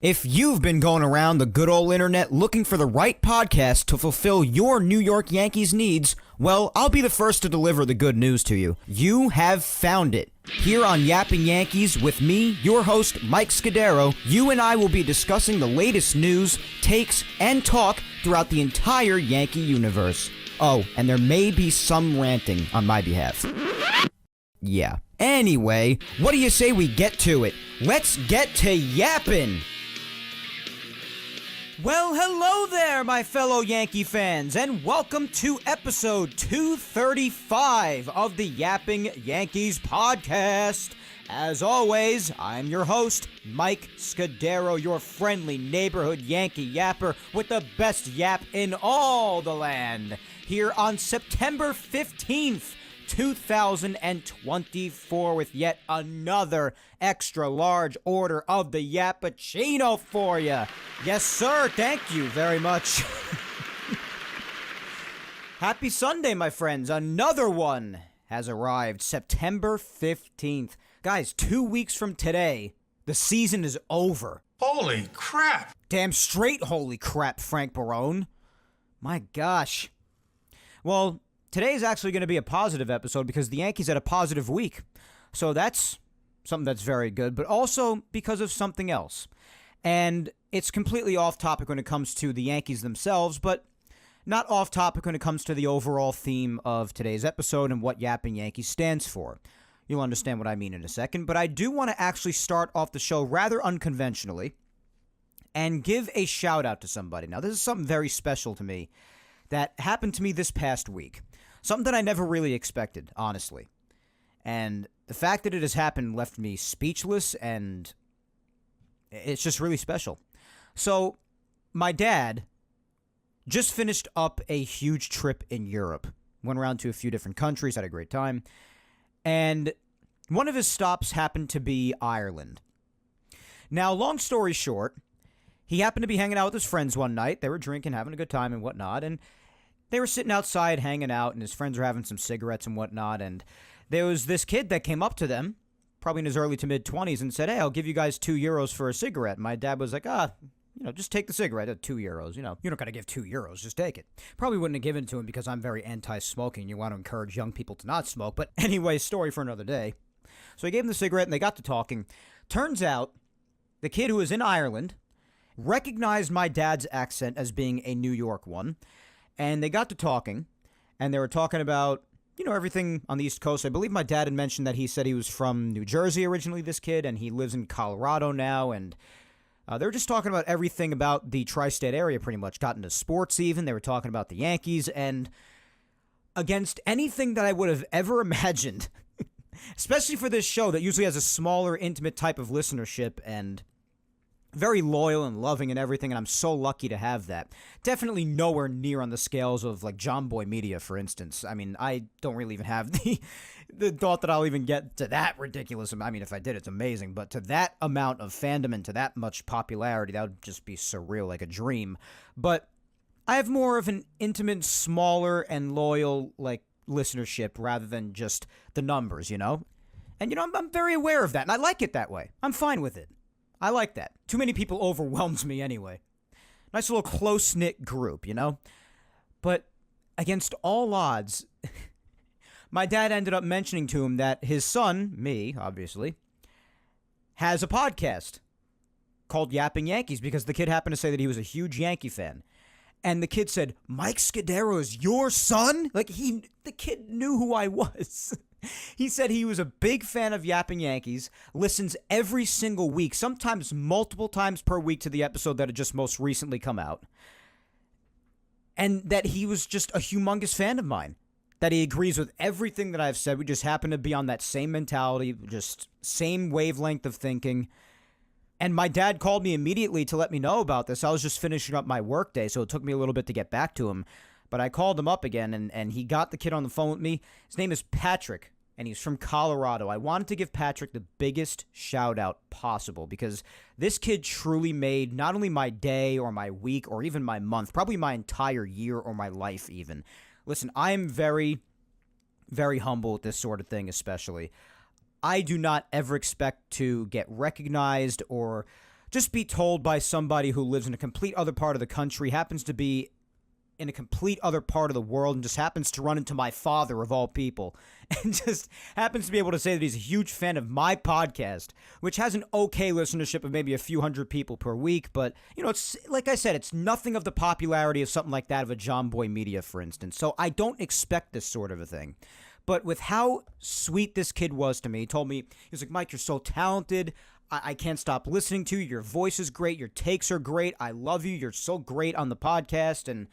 If you've been going around the good old internet looking for the right podcast to fulfill your New York Yankees needs, well, I'll be the first to deliver the good news to you. You have found it. Here on Yapping Yankees with me, your host, Mike Scudero, you and I will be discussing the latest news, takes, and talk throughout the entire Yankee universe. Oh, and there may be some ranting on my behalf. Yeah. Anyway, what do you say we get to it? Let's get to yapping! Well, hello there, my fellow Yankee fans, and welcome to episode 235 of the Yapping Yankees podcast. As always, I'm your host, Mike Scudero, your friendly neighborhood Yankee yapper with the best yap in all the land. Here on September 15th, 2024 with yet another extra large order of the Yappuccino for you. Yes, sir. Thank you very much. Happy Sunday, my friends. Another one has arrived. September 15th. Guys, 2 weeks from today, the season is over. Holy crap. Damn straight holy crap, Frank Barone. My gosh. Well, today is actually going to be a positive episode because the Yankees had a positive week. So that's something that's very good, but also because of something else. And it's completely off topic when it comes to the Yankees themselves, but not off topic when it comes to the overall theme of today's episode and what Yapping Yankees stands for. You'll understand what I mean in a second, but I do want to actually start off the show rather unconventionally and give a shout out to somebody. Now, this is something very special to me that happened to me this past week. Something that I never really expected, honestly. And the fact that it has happened left me speechless, and it's just really special. So, my dad just finished up a huge trip in Europe. Went around to a few different countries, had a great time. And one of his stops happened to be Ireland. Now, long story short, he happened to be hanging out with his friends one night. They were drinking, having a good time and whatnot, and they were sitting outside hanging out, and his friends were having some cigarettes and whatnot, and there was this kid that came up to them, probably in his early to mid-20s, and said, "Hey, I'll give you guys €2 for a cigarette." And my dad was like, just take the cigarette at €2. You don't got to give €2, just take it. Probably wouldn't have given it to him because I'm very anti-smoking. You want to encourage young people to not smoke, but anyway, story for another day. So he gave him the cigarette, and they got to talking. Turns out, the kid who was in Ireland recognized my dad's accent as being a New York one. And they got to talking, and they were talking about, everything on the East Coast. I believe my dad had mentioned that he said he was from New Jersey originally, this kid, and he lives in Colorado now, and they were just talking about everything about the tri-state area pretty much. Got into sports even. They were talking about the Yankees, and against anything that I would have ever imagined, especially for this show that usually has a smaller, intimate type of listenership, and very loyal and loving and everything, and I'm so lucky to have that. Definitely nowhere near on the scales of, like, John Boy Media, for instance. I mean, I don't really even have the thought that I'll even get to that ridiculous. I mean, if I did, it's amazing, but to that amount of fandom and to that much popularity, that would just be surreal, like a dream. But I have more of an intimate, smaller, and loyal, like, listenership rather than just the numbers, And, I'm very aware of that, and I like it that way. I'm fine with it. I like that. Too many people overwhelms me anyway. Nice little close-knit group, But against all odds, my dad ended up mentioning to him that his son, me, obviously, has a podcast called Yapping Yankees because the kid happened to say that he was a huge Yankee fan. And the kid said, "Mike Scudero is your son?" Like, the kid knew who I was. He said he was a big fan of Yapping Yankees, listens every single week, sometimes multiple times per week to the episode that had just most recently come out, and that he was just a humongous fan of mine, that he agrees with everything that I've said. We just happen to be on that same mentality, just same wavelength of thinking. And my dad called me immediately to let me know about this. I was just finishing up my workday, so it took me a little bit to get back to him. But I called him up again, and he got the kid on the phone with me. His name is Patrick, and he's from Colorado. I wanted to give Patrick the biggest shout-out possible because this kid truly made not only my day or my week or even my month, probably my entire year or my life even. Listen, I am very, very humble with this sort of thing especially. I do not ever expect to get recognized or just be told by somebody who lives in a complete other part of the country, happens to be in a complete other part of the world, and just happens to run into my father of all people, and just happens to be able to say that he's a huge fan of my podcast, which has an okay listenership of maybe a few hundred people per week. But, it's like I said, it's nothing of the popularity of something like that of a John Boy Media, for instance. So I don't expect this sort of a thing. But with how sweet this kid was to me, he told me, he was like, Mike, you're so talented. I can't stop listening to you. Your voice is great. Your takes are great. I love you. You're so great on the podcast. And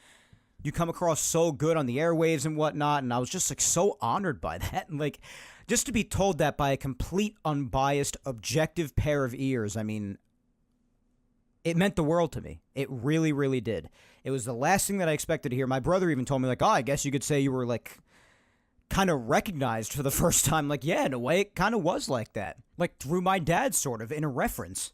you come across so good on the airwaves and whatnot. And I was just like so honored by that. And like, just to be told that by a complete, unbiased, objective pair of ears, I mean, it meant the world to me. It really, really did. It was the last thing that I expected to hear. My brother even told me, like, I guess you could say you were like kind of recognized for the first time. Like, yeah, in a way, it kind of was like that. Like through my dad, sort of, in a reference.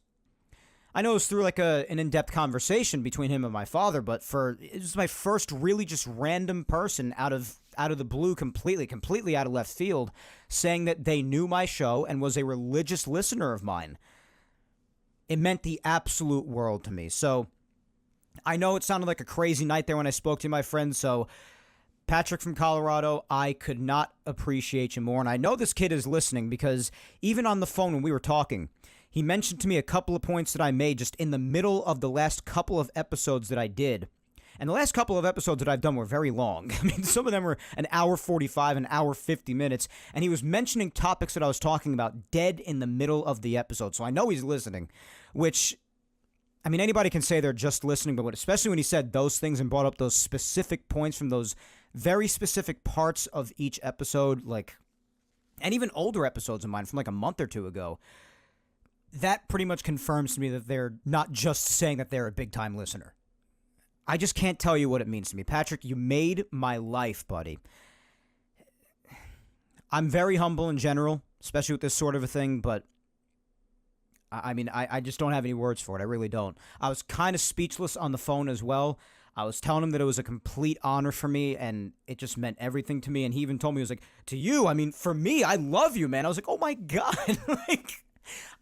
I know it was through like an in-depth conversation between him and my father, but it was my first really just random person out of the blue, completely out of left field, saying that they knew my show and was a religious listener of mine. It meant the absolute world to me. So I know it sounded like a crazy night there when I spoke to my friends. So Patrick from Colorado, I could not appreciate you more. And I know this kid is listening because even on the phone when we were talking, he mentioned to me a couple of points that I made just in the middle of the last couple of episodes that I did. And the last couple of episodes that I've done were very long. I mean, some of them were an hour 45, an hour 50 minutes. And he was mentioning topics that I was talking about dead in the middle of the episode. So I know he's listening, which, I mean, anybody can say they're just listening, but especially when he said those things and brought up those specific points from those very specific parts of each episode, like, and even older episodes of mine from like a month or two ago, that pretty much confirms to me that they're not just saying that they're a big-time listener. I just can't tell you what it means to me. Patrick, you made my life, buddy. I'm very humble in general, especially with this sort of a thing, but I mean, I just don't have any words for it. I really don't. I was kind of speechless on the phone as well. I was telling him that it was a complete honor for me, and it just meant everything to me, and he even told me, he was like, to you, I mean, for me, I love you, man. I was like, oh my God, like,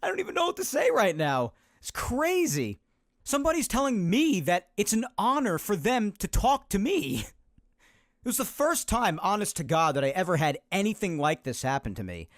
I don't even know what to say right now. It's crazy. Somebody's telling me that it's an honor for them to talk to me. It was the first time, honest to God, that I ever had anything like this happen to me.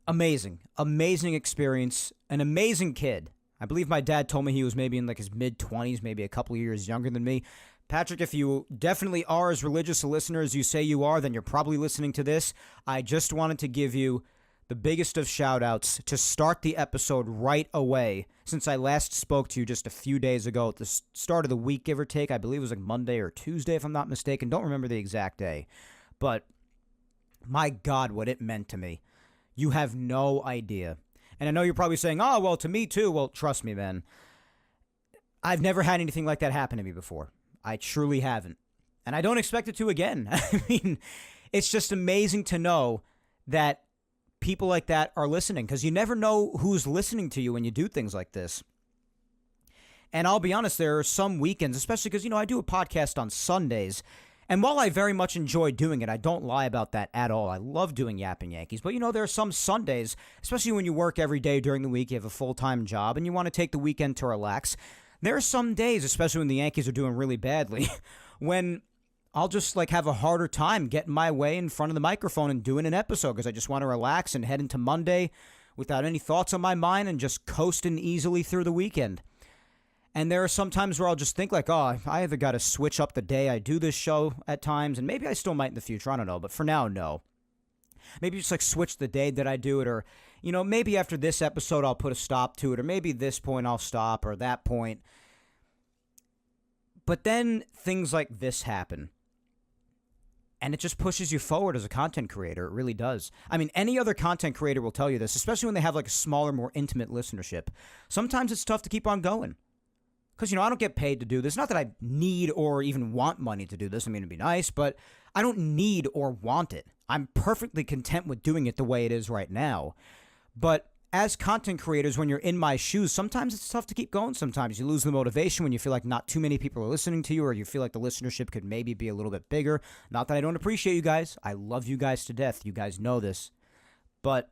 Amazing. Amazing experience. An amazing kid. I believe my dad told me he was maybe in like his mid-20s, maybe a couple of years younger than me. Patrick, if you definitely are as religious a listener as you say you are, then you're probably listening to this. I just wanted to give you the biggest of shout-outs to start the episode right away, since I last spoke to you just a few days ago at the start of the week, give or take. I believe it was like Monday or Tuesday, if I'm not mistaken. Don't remember the exact day. But my God, what it meant to me. You have no idea. And I know you're probably saying, oh, well, to me too. Well, trust me, man. I've never had anything like that happen to me before. I truly haven't. And I don't expect it to again. I mean, it's just amazing to know that people like that are listening, because you never know who's listening to you when you do things like this. And I'll be honest, there are some weekends, especially because, I do a podcast on Sundays. And while I very much enjoy doing it, I don't lie about that at all. I love doing Yapping Yankees. But, there are some Sundays, especially when you work every day during the week, you have a full-time job, and you want to take the weekend to relax. There are some days, especially when the Yankees are doing really badly, when I'll just have a harder time getting my way in front of the microphone and doing an episode, because I just want to relax and head into Monday without any thoughts on my mind and just coasting easily through the weekend. And there are some times where I'll just think I either got to switch up the day I do this show at times, and maybe I still might in the future, I don't know, but for now, no. Maybe just switch the day that I do it, or, maybe after this episode I'll put a stop to it, or maybe this point I'll stop, or that point. But then things like this happen. And it just pushes you forward as a content creator. It really does. I mean, any other content creator will tell you this, especially when they have a smaller, more intimate listenership. Sometimes it's tough to keep on going. Because, I don't get paid to do this. Not that I need or even want money to do this. I mean, it'd be nice, but I don't need or want it. I'm perfectly content with doing it the way it is right now. But as content creators, when you're in my shoes, sometimes it's tough to keep going. Sometimes you lose the motivation when you feel like not too many people are listening to you, or you feel like the listenership could maybe be a little bit bigger. Not that I don't appreciate you guys. I love you guys to death. You guys know this. But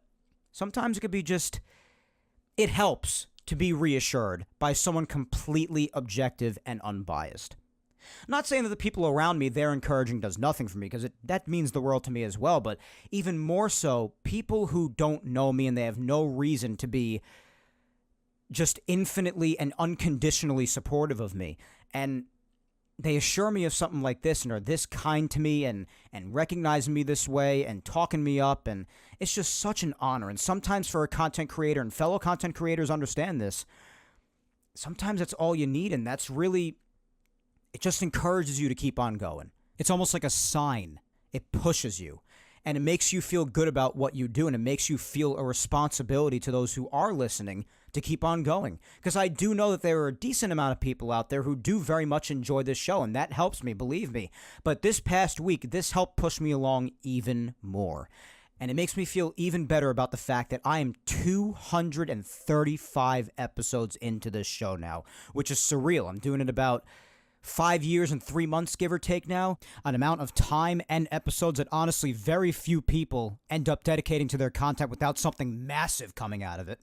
sometimes it could be just, it helps to be reassured by someone completely objective and unbiased. I'm not saying that the people around me, their encouraging does nothing for me, because that means the world to me as well, but even more so, people who don't know me and they have no reason to be just infinitely and unconditionally supportive of me. And they assure me of something like this and are this kind to me and recognizing me this way and talking me up. And it's just such an honor. And sometimes for a content creator, and fellow content creators understand this, sometimes that's all you need. And that's really, it just encourages you to keep on going. It's almost like a sign. It pushes you. And it makes you feel good about what you do. And it makes you feel a responsibility to those who are listening to keep on going. Because I do know that there are a decent amount of people out there who do very much enjoy this show. And that helps me, believe me. But this past week, this helped push me along even more. And it makes me feel even better about the fact that I am 235 episodes into this show now, which is surreal. I'm doing it about 5 years and 3 months, give or take now, an amount of time and episodes that honestly very few people end up dedicating to their content without something massive coming out of it.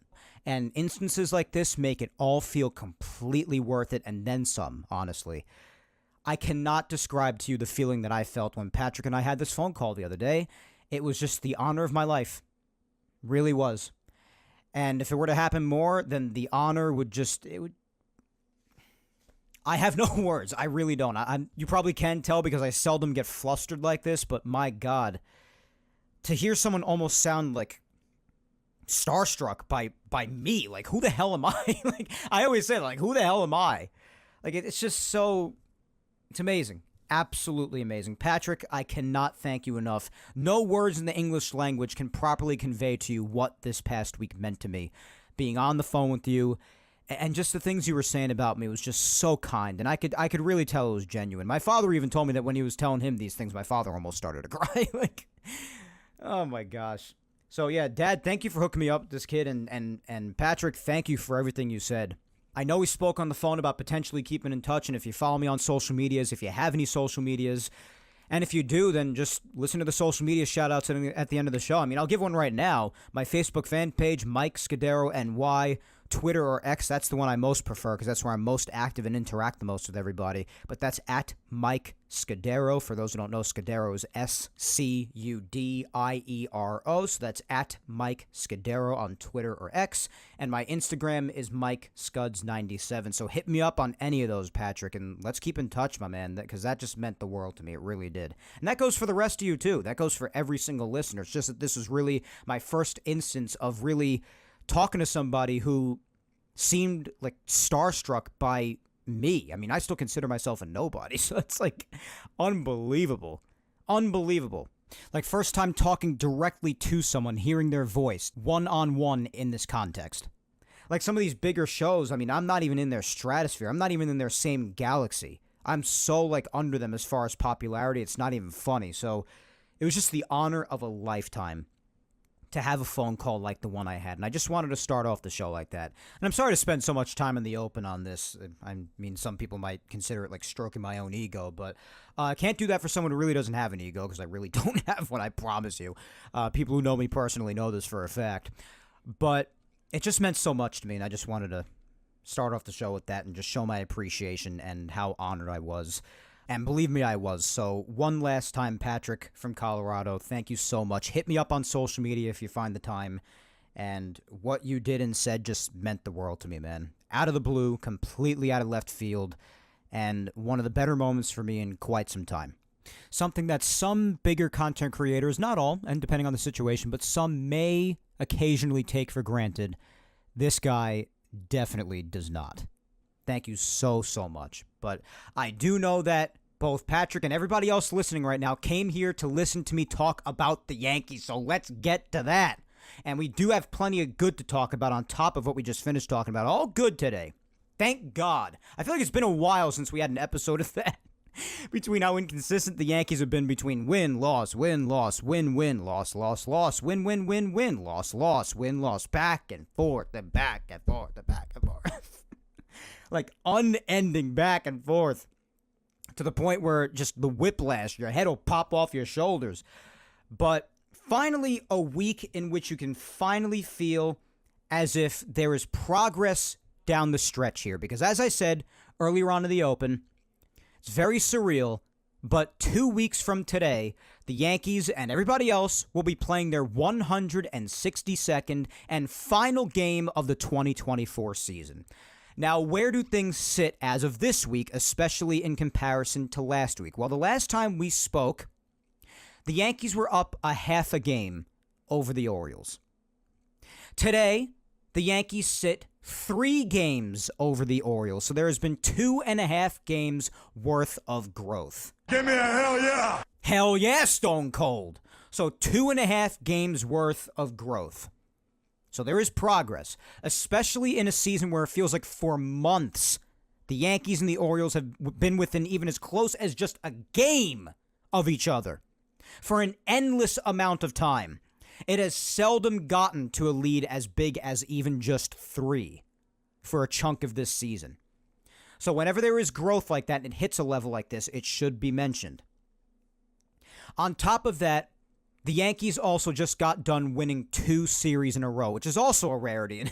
And instances like this make it all feel completely worth it and then some, honestly. I cannot describe to you the feeling that I felt when Patrick and I had this phone call the other day. It was just the honor of my life. Really was. And if it were to happen more, then the honor would just, I have no words. I really don't. You probably can tell because I seldom get flustered like this, but my God, to hear someone almost sound like starstruck by me, like, who the hell am I? Like, I always say, like, who the hell am I? Like, it's just so, it's amazing. Absolutely amazing. Patrick, I cannot thank you enough. No words in the English language can properly convey to you what this past week meant to me. Being on the phone with you, and just the things you were saying about me was just so kind, and I could really tell it was genuine. My father even told me that when he was telling him these things, my father almost started to cry. Like, oh my gosh. So yeah, Dad, thank you for hooking me up with this kid, and Patrick, thank you for everything you said. I know we spoke on the phone about potentially keeping in touch, and if you follow me on social medias, if you have any social medias, and if you do, then just listen to the social media shout-outs at the end of the show. I mean, I'll give one right now. My Facebook fan page, Mike Scudero NY. Twitter or X, that's the one I most prefer because that's where I'm most active and interact the most with everybody. But that's at Mike Scudero. For those who don't know, Scudero is Scudiero. So that's at Mike Scudero on Twitter or X. And my Instagram is Mike Scuds97. So hit me up on any of those, Patrick, and let's keep in touch, my man, because that just meant the world to me. It really did. And that goes for the rest of you, too. That goes for every single listener. It's just that this was really my first instance of really talking to somebody who seemed like starstruck by me. I mean, I still consider myself a nobody, so it's like unbelievable. Unbelievable. Like, first time talking directly to someone, hearing their voice, one-on-one in this context. Like some of these bigger shows, I mean, I'm not even in their stratosphere. I'm not even in their same galaxy. I'm so, like, under them as far as popularity, it's not even funny. So it was just the honor of a lifetime to have a phone call like the one I had. And I just wanted to start off the show like that. And I'm sorry to spend so much time in the open on this. I mean, some people might consider it like stroking my own ego, but I can't do that for someone who really doesn't have an ego, because I really don't have one, I promise you. People who know me personally know this for a fact. But it just meant so much to me, and I just wanted to start off the show with that and just show my appreciation and how honored I was. And believe me, I was. So one last time, Patrick from Colorado, thank you so much. Hit me up on social media if you find the time. And what you did and said just meant the world to me, man. Out of the blue, completely out of left field, and one of the better moments for me in quite some time. Something that some bigger content creators, not all, and depending on the situation, but some may occasionally take for granted. This guy definitely does not. Thank you so, so much. But I do know that both Patrick and everybody else listening right now came here to listen to me talk about the Yankees, so let's get to that. And we do have plenty of good to talk about on top of what we just finished talking about. All good today. Thank God. I feel like it's been a while since we had an episode of that. Between how inconsistent the Yankees have been between win, loss, win, loss, win, win, loss, loss, loss, win, win, win, win, loss, loss, win, loss, back and forth and back and forth and back and forth. Like unending back and forth to the point where just the whiplash, your head will pop off your shoulders. But finally, a week in which you can finally feel as if there is progress down the stretch here. Because as I said earlier on in the open, it's very surreal, but 2 weeks from today, the Yankees and everybody else will be playing their 162nd and final game of the 2024 season. Now, where do things sit as of this week, especially in comparison to last week? Well, the last time we spoke, the Yankees were up a half a game over the Orioles. Today, the Yankees sit 3 games over the Orioles, so there has been 2.5 games worth of growth. Give me a hell yeah! Hell yeah, Stone Cold. So 2.5 games worth of growth. So there is progress, especially in a season where it feels like for months the Yankees and the Orioles have been within even as close as just a game of each other for an endless amount of time. It has seldom gotten to a lead as big as even just 3 for a chunk of this season. So whenever there is growth like that and it hits a level like this, it should be mentioned. On top of that, the Yankees also just got done winning 2 series in a row, which is also a rarity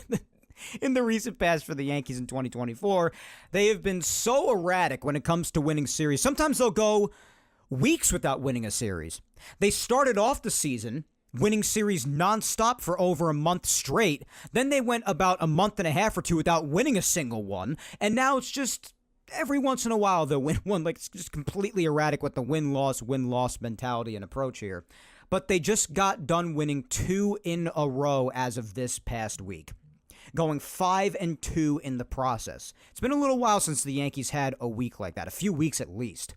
in the recent past for the Yankees in 2024. They have been so erratic when it comes to winning series. Sometimes they'll go weeks without winning a series. They started off the season winning series nonstop for over a month straight. Then they went about a month and a half or 2 without winning a single one. And now it's just every once in a while they'll win one. Like, it's just completely erratic with the win-loss mentality and approach here. But they just got done winning 2 in a row as of this past week, going 5-2 in the process. It's been a little while since the Yankees had a week like that, a few weeks at least.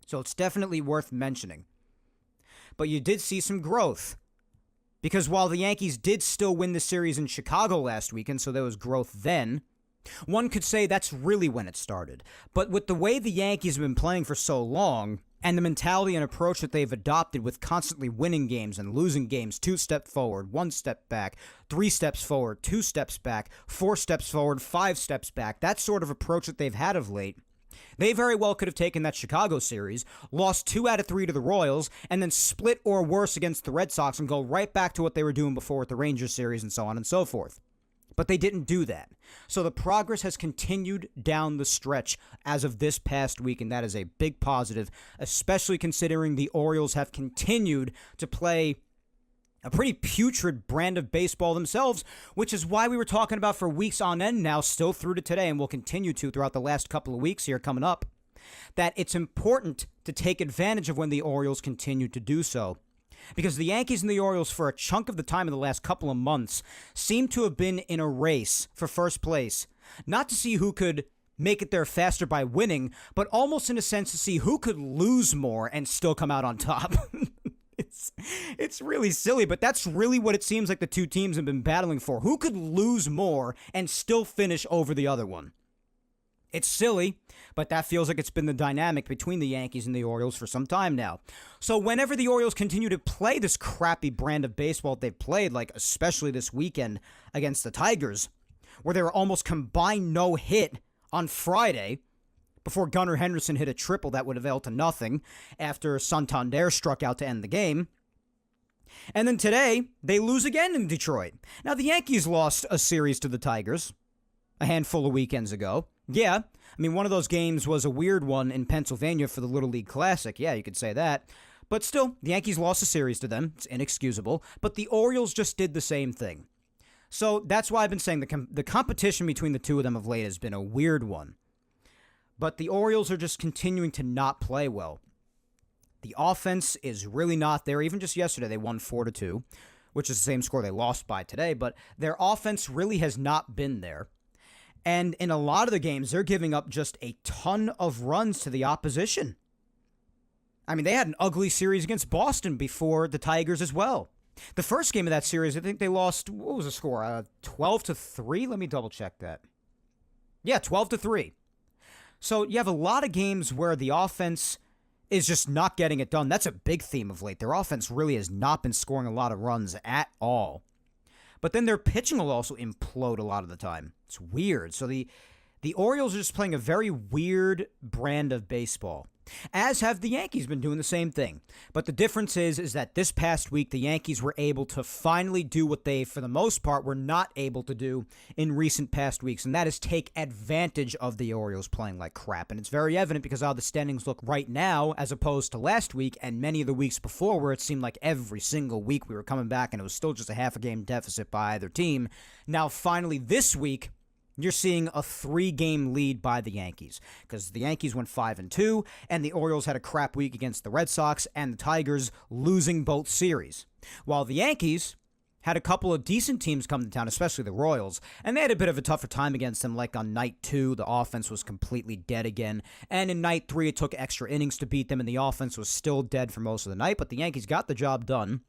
So it's definitely worth mentioning. But you did see some growth, because while the Yankees did still win the series in Chicago last weekend, so there was growth then, one could say that's really when it started. But with the way the Yankees have been playing for so long, and the mentality and approach that they've adopted with constantly winning games and losing games, 2 steps forward, 1 step back, 3 steps forward, 2 steps back, 4 steps forward, 5 steps back, that sort of approach that they've had of late, they very well could have taken that Chicago series, lost 2 out of 3 to the Royals, and then split or worse against the Red Sox and go right back to what they were doing before with the Rangers series and so on and so forth. But they didn't do that. So the progress has continued down the stretch as of this past week, and that is a big positive, especially considering the Orioles have continued to play a pretty putrid brand of baseball themselves, which is why we were talking about for weeks on end now, still through to today, and we'll continue to throughout the last couple of weeks here coming up, that it's important to take advantage of when the Orioles continue to do so. Because the Yankees and the Orioles, for a chunk of the time in the last couple of months, seem to have been in a race for first place. Not to see who could make it there faster by winning, but almost in a sense to see who could lose more and still come out on top. It's really silly, but that's really what it seems like the two teams have been battling for. Who could lose more and still finish over the other one? It's silly, but that feels like it's been the dynamic between the Yankees and the Orioles for some time now. So whenever the Orioles continue to play this crappy brand of baseball that they've played, like especially this weekend against the Tigers, where they were almost combined no-hit on Friday before Gunnar Henderson hit a triple that would avail to nothing after Santander struck out to end the game. And then today, they lose again in Detroit. Now, the Yankees lost a series to the Tigers a handful of weekends ago. Yeah, I mean, one of those games was a weird one in Pennsylvania for the Little League Classic. Yeah, you could say that. But still, the Yankees lost a series to them. It's inexcusable. But the Orioles just did the same thing. So that's why I've been saying the competition between the two of them of late has been a weird one. But the Orioles are just continuing to not play well. The offense is really not there. Even just yesterday, they won 4-2, which is the same score they lost by today. But their offense really has not been there. And in a lot of the games, they're giving up just a ton of runs to the opposition. I mean, they had an ugly series against Boston before the Tigers as well. The first game of that series, I think they lost, what was the score? 12-3? Let me double check that. Yeah, 12-3. So you have a lot of games where the offense is just not getting it done. That's a big theme of late. Their offense really has not been scoring a lot of runs at all. But then their pitching will also implode a lot of the time. It's weird. So the Orioles are just playing a very weird brand of baseball. As have the Yankees been doing the same thing. But the difference is that this past week, the Yankees were able to finally do what they, for the most part, were not able to do in recent past weeks, and that is take advantage of the Orioles playing like crap. And it's very evident because how the standings look right now as opposed to last week and many of the weeks before where it seemed like every single week we were coming back and it was still just a half a game deficit by either team. Now, finally, this week, you're seeing a 3-game lead by the Yankees because the Yankees went 5-2 and the Orioles had a crap week against the Red Sox and the Tigers, losing both series. While the Yankees had a couple of decent teams come to town, especially the Royals, and they had a bit of a tougher time against them, like on night 2, the offense was completely dead again, and in night 3, it took extra innings to beat them, and the offense was still dead for most of the night, but the Yankees got the job done.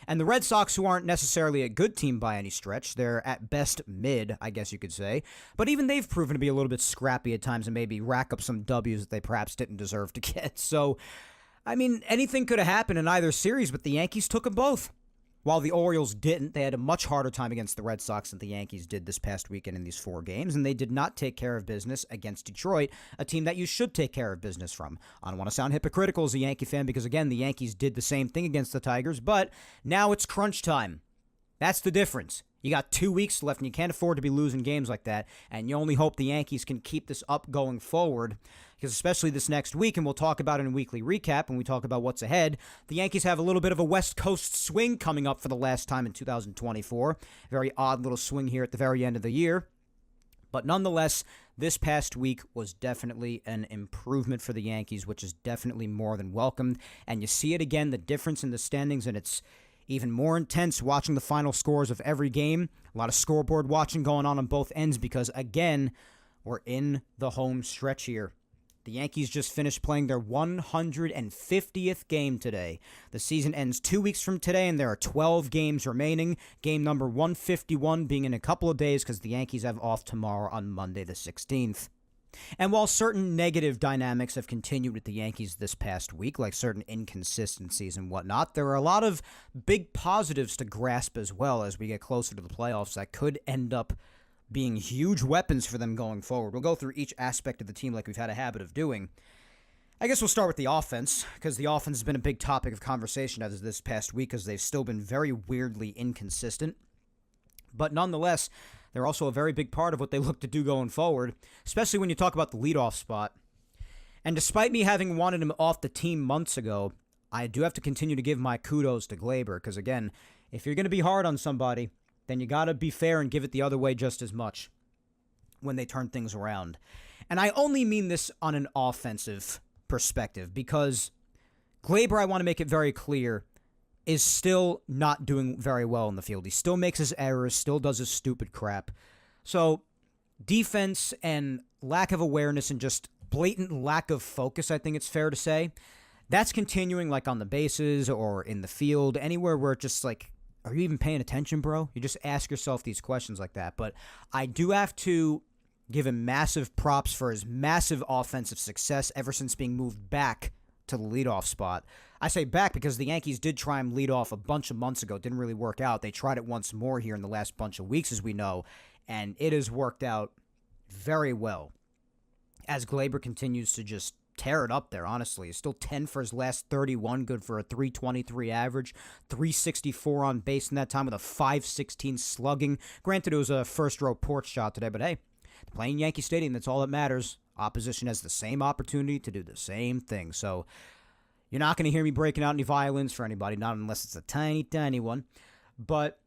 And the Red Sox, who aren't necessarily a good team by any stretch, they're at best mid, I guess you could say, but even they've proven to be a little bit scrappy at times and maybe rack up some W's that they perhaps didn't deserve to get. So, I mean, anything could have happened in either series, but the Yankees took them both. While the Orioles didn't, they had a much harder time against the Red Sox than the Yankees did this past weekend in these 4 games, and they did not take care of business against Detroit, a team that you should take care of business from. I don't want to sound hypocritical as a Yankee fan because, again, the Yankees did the same thing against the Tigers, but now it's crunch time. That's the difference. You got 2 weeks left, and you can't afford to be losing games like that, and you only hope the Yankees can keep this up going forward, because especially this next week, and we'll talk about it in a weekly recap when we talk about what's ahead, the Yankees have a little bit of a West Coast swing coming up for the last time in 2024. Very odd little swing here at the very end of the year. But nonetheless, this past week was definitely an improvement for the Yankees, which is definitely more than welcomed. And you see it again, the difference in the standings, and it's even more intense watching the final scores of every game. A lot of scoreboard watching going on both ends because, again, we're in the home stretch here. The Yankees just finished playing their 150th game today. The season ends 2 weeks from today, and there are 12 games remaining. Game number 151 being in a couple of days because the Yankees have off tomorrow on Monday the 16th. And while certain negative dynamics have continued with the Yankees this past week, like certain inconsistencies and whatnot, there are a lot of big positives to grasp as well as we get closer to the playoffs that could end up being huge weapons for them going forward. We'll go through each aspect of the team like we've had a habit of doing. I guess we'll start with the offense, because the offense has been a big topic of conversation as this past week, because they've still been very weirdly inconsistent. But nonetheless, they're also a very big part of what they look to do going forward, especially when you talk about the leadoff spot. And despite me having wanted him off the team months ago, I do have to continue to give my kudos to Glaber, because again, if you're going to be hard on somebody, then you got to be fair and give it the other way just as much when they turn things around. And I only mean this on an offensive perspective because Glaber, I want to make it very clear, is still not doing very well in the field. He still makes his errors, still does his stupid crap. So defense and lack of awareness and just blatant lack of focus, I think it's fair to say, that's continuing like on the bases or in the field, anywhere where it's just like, are you even paying attention, bro? You just ask yourself these questions like that. But I do have to give him massive props for his massive offensive success ever since being moved back to the leadoff spot. I say back because the Yankees did try him lead off a bunch of months ago. It didn't really work out. They tried it once more here in the last bunch of weeks, as we know, and it has worked out very well as Glaber continues to just tear it up there, honestly. He's still 10 for his last 31, good for a 323 average, 364 on base in that time with a 516 slugging. Granted, it was a first-row porch shot today, but hey, playing Yankee Stadium, that's all that matters. Opposition has the same opportunity to do the same thing, so you're not going to hear me breaking out any violins for anybody, not unless it's a tiny, tiny one, but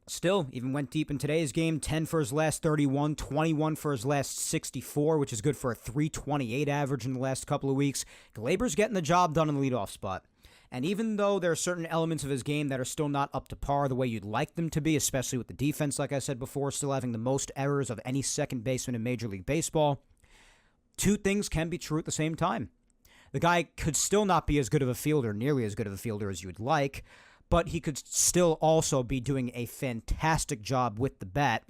still, even went deep in today's game, 10 for his last 31, 21 for his last 64, which is good for a 328 average in the last couple of weeks. Glaber's getting the job done in the leadoff spot. And even though there are certain elements of his game that are still not up to par the way you'd like them to be, especially with the defense, like I said before, still having the most errors of any second baseman in Major League Baseball, two things can be true at the same time. The guy could still not be as good of a fielder, nearly as good of a fielder as you would like, but he could still also be doing a fantastic job with the bat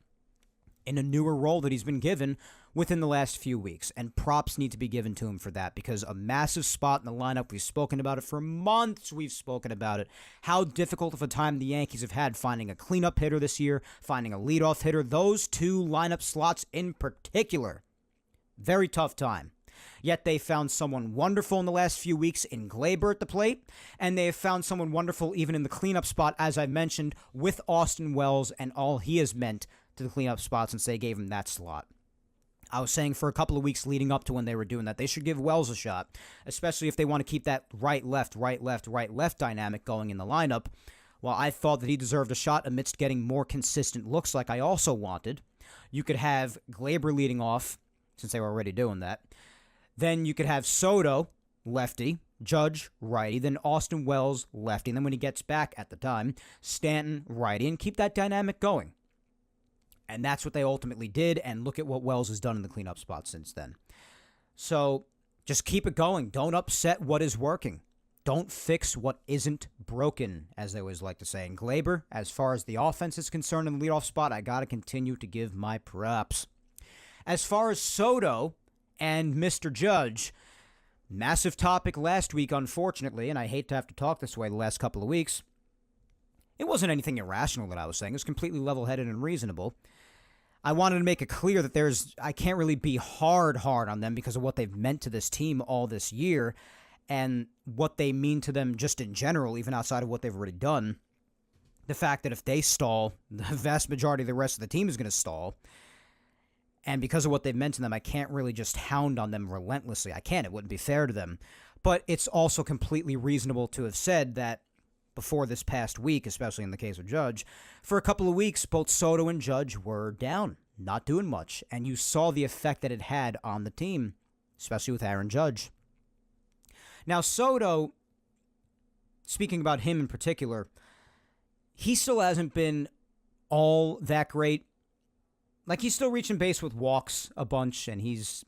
in a newer role that he's been given within the last few weeks. And props need to be given to him for that because a massive spot in the lineup, we've spoken about it for months, we've spoken about it. How difficult of a time the Yankees have had finding a cleanup hitter this year, finding a leadoff hitter, those two lineup slots in particular. Very tough time. Yet they found someone wonderful in the last few weeks in Glaber at the plate, and they have found someone wonderful even in the cleanup spot, as I mentioned, with Austin Wells and all he has meant to the cleanup spot since they gave him that slot. I was saying for a couple of weeks leading up to when they were doing that, they should give Wells a shot, especially if they want to keep that right-left dynamic going in the lineup. While I thought that he deserved a shot amidst getting more consistent looks like I also wanted, you could have Glaber leading off, since they were already doing that. Then you could have Soto, lefty, Judge, righty, then Austin Wells, lefty, and then when he gets back at the time, Stanton, righty, and keep that dynamic going. And that's what they ultimately did, and look at what Wells has done in the cleanup spot since then. So just keep it going. Don't upset what is working. Don't fix what isn't broken, as they always like to say. And Glaber, as far as the offense is concerned in the leadoff spot, I got to continue to give my props. As far as Soto and Mr. Judge, massive topic last week, unfortunately, and I hate to have to talk this way the last couple of weeks. It wasn't anything irrational that I was saying. It was completely level-headed and reasonable. I wanted to make it clear that I can't really be hard on them because of what they've meant to this team all this year and what they mean to them just in general, even outside of what they've already done. The fact that if they stall, the vast majority of the rest of the team is going to stall. And because of what they've meant to them, I can't really just hound on them relentlessly. I can't. It wouldn't be fair to them. But it's also completely reasonable to have said that before this past week, especially in the case of Judge, for a couple of weeks, both Soto and Judge were down, not doing much. And you saw the effect that it had on the team, especially with Aaron Judge. Now, Soto, speaking about him in particular, he still hasn't been all that great. Like, he's still reaching base with walks a bunch, and he's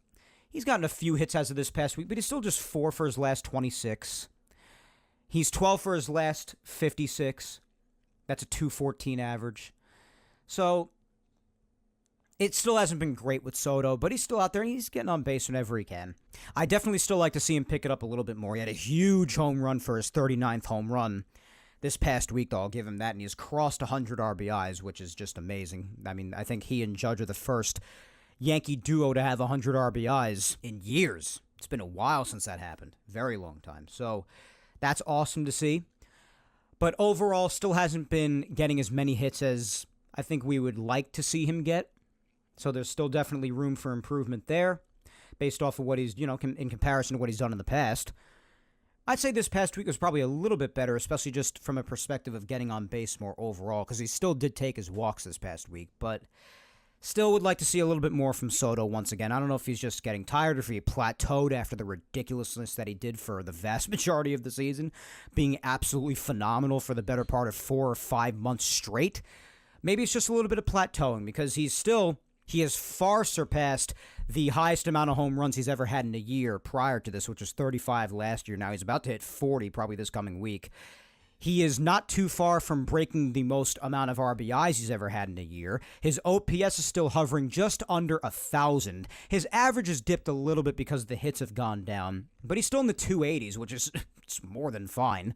gotten a few hits as of this past week, but he's still just 4 for his last 26. He's 12 for his last 56. That's a 214 average. So, it still hasn't been great with Soto, but he's still out there, and he's getting on base whenever he can. I definitely still like to see him pick it up a little bit more. He had a huge home run for his 39th home run this past week, though. I'll give him that, and he's crossed 100 RBIs, which is just amazing. I mean, I think he and Judge are the first Yankee duo to have 100 RBIs in years. It's been a while since that happened. Very long time. So, that's awesome to see. But overall, still hasn't been getting as many hits as I think we would like to see him get. So there's still definitely room for improvement there based off of what he's, in comparison to what he's done in the past. I'd say this past week was probably a little bit better, especially just from a perspective of getting on base more overall, because he still did take his walks this past week, but still would like to see a little bit more from Soto once again. I don't know if he's just getting tired or if he plateaued after the ridiculousness that he did for the vast majority of the season, being absolutely phenomenal for the better part of 4 or 5 months straight. Maybe it's just a little bit of plateauing, because he has far surpassed the highest amount of home runs he's ever had in a year prior to this, which was 35 last year. Now he's about to hit 40 probably this coming week. He is not too far from breaking the most amount of RBIs he's ever had in a year. His OPS is still hovering just under 1,000. His average has dipped a little bit because the hits have gone down, but he's still in the 280s, which is it's more than fine.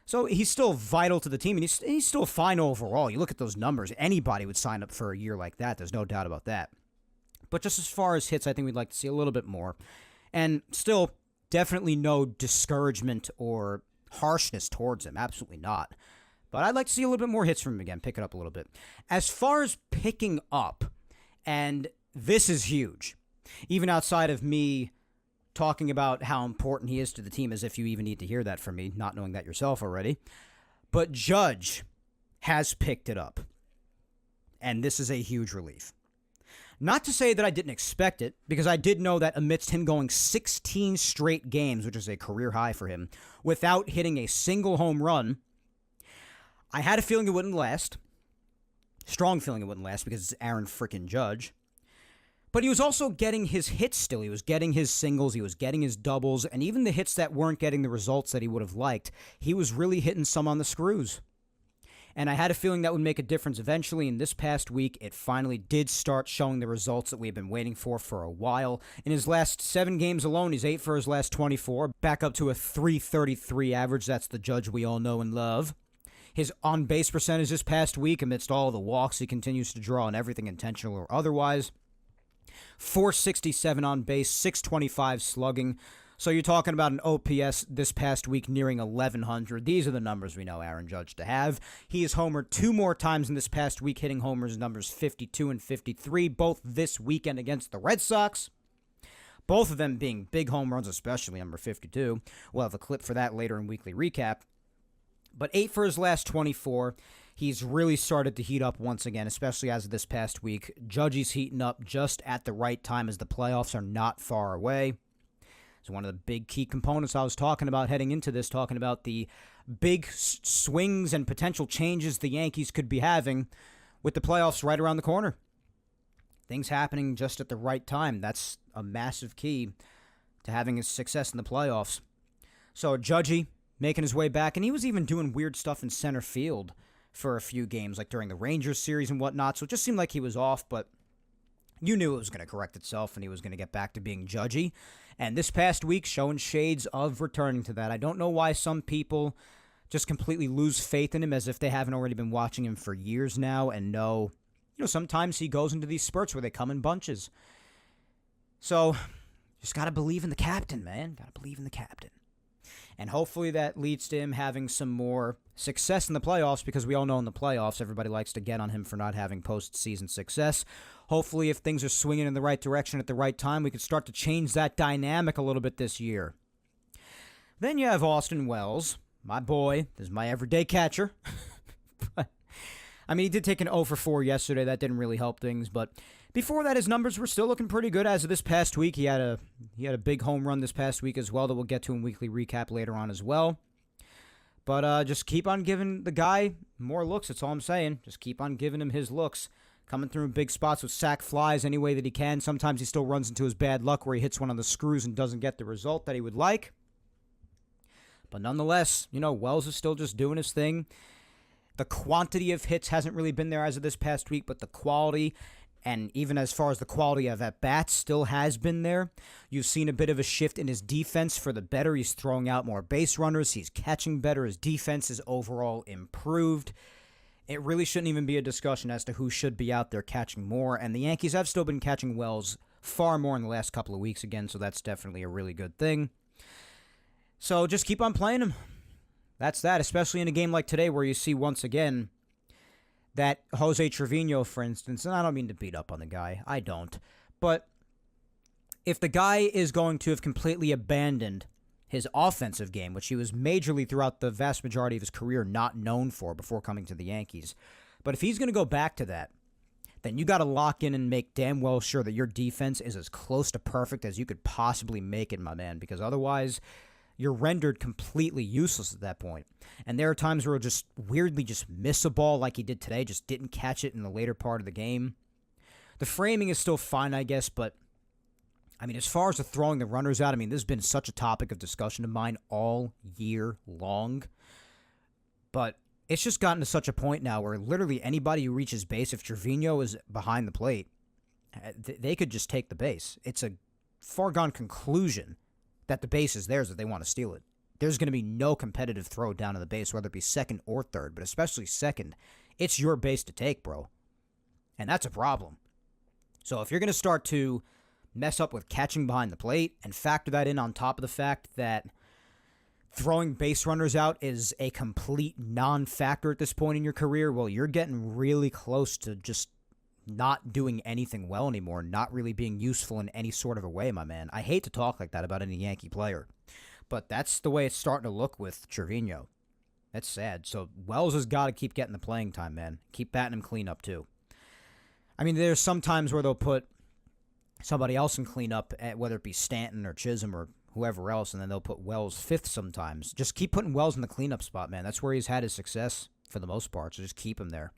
So he's still vital to the team, and he's still fine overall. You look at those numbers, anybody would sign up for a year like that. There's no doubt about that. But just as far as hits, I think we'd like to see a little bit more. And still, definitely no discouragement or harshness towards him. Absolutely not. But I'd like to see a little bit more hits from him again. Pick it up a little bit. As far as picking up, and this is huge, even outside of me talking about how important he is to the team, as if you even need to hear that from me, not knowing that yourself already. But Judge has picked it up. And this is a huge relief. Not to say that I didn't expect it, because I did know that amidst him going 16 straight games, which is a career high for him, without hitting a single home run, I had a feeling it wouldn't last. Strong feeling it wouldn't last, because it's Aaron frickin' Judge. But he was also getting his hits still. He was getting his singles, he was getting his doubles, and even the hits that weren't getting the results that he would have liked, he was really hitting some on the screws. And I had a feeling that would make a difference eventually. In this past week, it finally did start showing the results that we've been waiting for a while. In his last 7 games alone, he's 8 for his last 24, back up to a .333 average. That's the Judge we all know and love. His on-base percentage this past week, amidst all the walks he continues to draw and everything intentional or otherwise, .467 on base, .625 slugging. So you're talking about an OPS this past week nearing 1,100. These are the numbers we know Aaron Judge to have. He has homered 2 more times in this past week, hitting homers numbers 52 and 53, both this weekend against the Red Sox. Both of them being big home runs, especially number 52. We'll have a clip for that later in Weekly Recap. But 8 for his last 24. He's really started to heat up once again, especially as of this past week. Judgy's heating up just at the right time as the playoffs are not far away. It's one of the big key components I was talking about heading into this, talking about the big swings and potential changes the Yankees could be having with the playoffs right around the corner. Things happening just at the right time. That's a massive key to having success in the playoffs. So Judgy making his way back, and he was even doing weird stuff in center field for a few games, like during the Rangers series and whatnot. So it just seemed like he was off, but you knew it was going to correct itself and he was going to get back to being Judgy. And this past week, showing shades of returning to that. I don't know why some people just completely lose faith in him as if they haven't already been watching him for years now and know, sometimes he goes into these spurts where they come in bunches. So, just got to believe in the captain, man. Got to believe in the captain. And hopefully that leads to him having some more success in the playoffs, because we all know in the playoffs everybody likes to get on him for not having postseason success. Hopefully if things are swinging in the right direction at the right time, we can start to change that dynamic a little bit this year. Then you have Austin Wells, my boy. This is my everyday catcher. He did take an 0 for 4 yesterday. That didn't really help things, but before that, his numbers were still looking pretty good as of this past week. He had a big home run this past week as well that we'll get to in Weekly Recap later on as well. But just keep on giving the guy more looks. That's all I'm saying. Just keep on giving him his looks. Coming through in big spots with sac flies any way that he can. Sometimes he still runs into his bad luck where he hits one on the screws and doesn't get the result that he would like. But nonetheless, Wells is still just doing his thing. The quantity of hits hasn't really been there as of this past week, but the quality, and even as far as the quality of at-bats, still has been there. You've seen a bit of a shift in his defense for the better. He's throwing out more base runners. He's catching better. His defense is overall improved. It really shouldn't even be a discussion as to who should be out there catching more, and the Yankees have still been catching Wells far more in the last couple of weeks again, so that's definitely a really good thing. So just keep on playing him. That's that, especially in a game like today where you see once again that Jose Trevino, for instance, and I don't mean to beat up on the guy, I don't, but if the guy is going to have completely abandoned his offensive game, which he was majorly throughout the vast majority of his career not known for before coming to the Yankees, but if he's going to go back to that, then you got to lock in and make damn well sure that your defense is as close to perfect as you could possibly make it, my man, because otherwise you're rendered completely useless at that point. And there are times where he'll just weirdly just miss a ball like he did today, just didn't catch it in the later part of the game. The framing is still fine, I guess, but as far as the throwing the runners out, this has been such a topic of discussion of mine all year long. But it's just gotten to such a point now where literally anybody who reaches base, if Trevino is behind the plate, they could just take the base. It's a foregone conclusion that the base is theirs if they want to steal it. There's going to be no competitive throw down to the base, whether it be second or third, but especially second. It's your base to take, bro. And that's a problem. So if you're going to start to mess up with catching behind the plate and factor that in on top of the fact that throwing base runners out is a complete non-factor at this point in your career, well, you're getting really close to just not doing anything well anymore, not really being useful in any sort of a way, my man. I hate to talk like that about any Yankee player, but that's the way it's starting to look with Trevino. That's sad. So Wells has got to keep getting the playing time, man. Keep batting him clean up, too. There's some times where they'll put somebody else in cleanup, whether it be Stanton or Chisholm or whoever else, and then they'll put Wells fifth sometimes. Just keep putting Wells in the cleanup spot, man. That's where he's had his success for the most part, so just keep him there.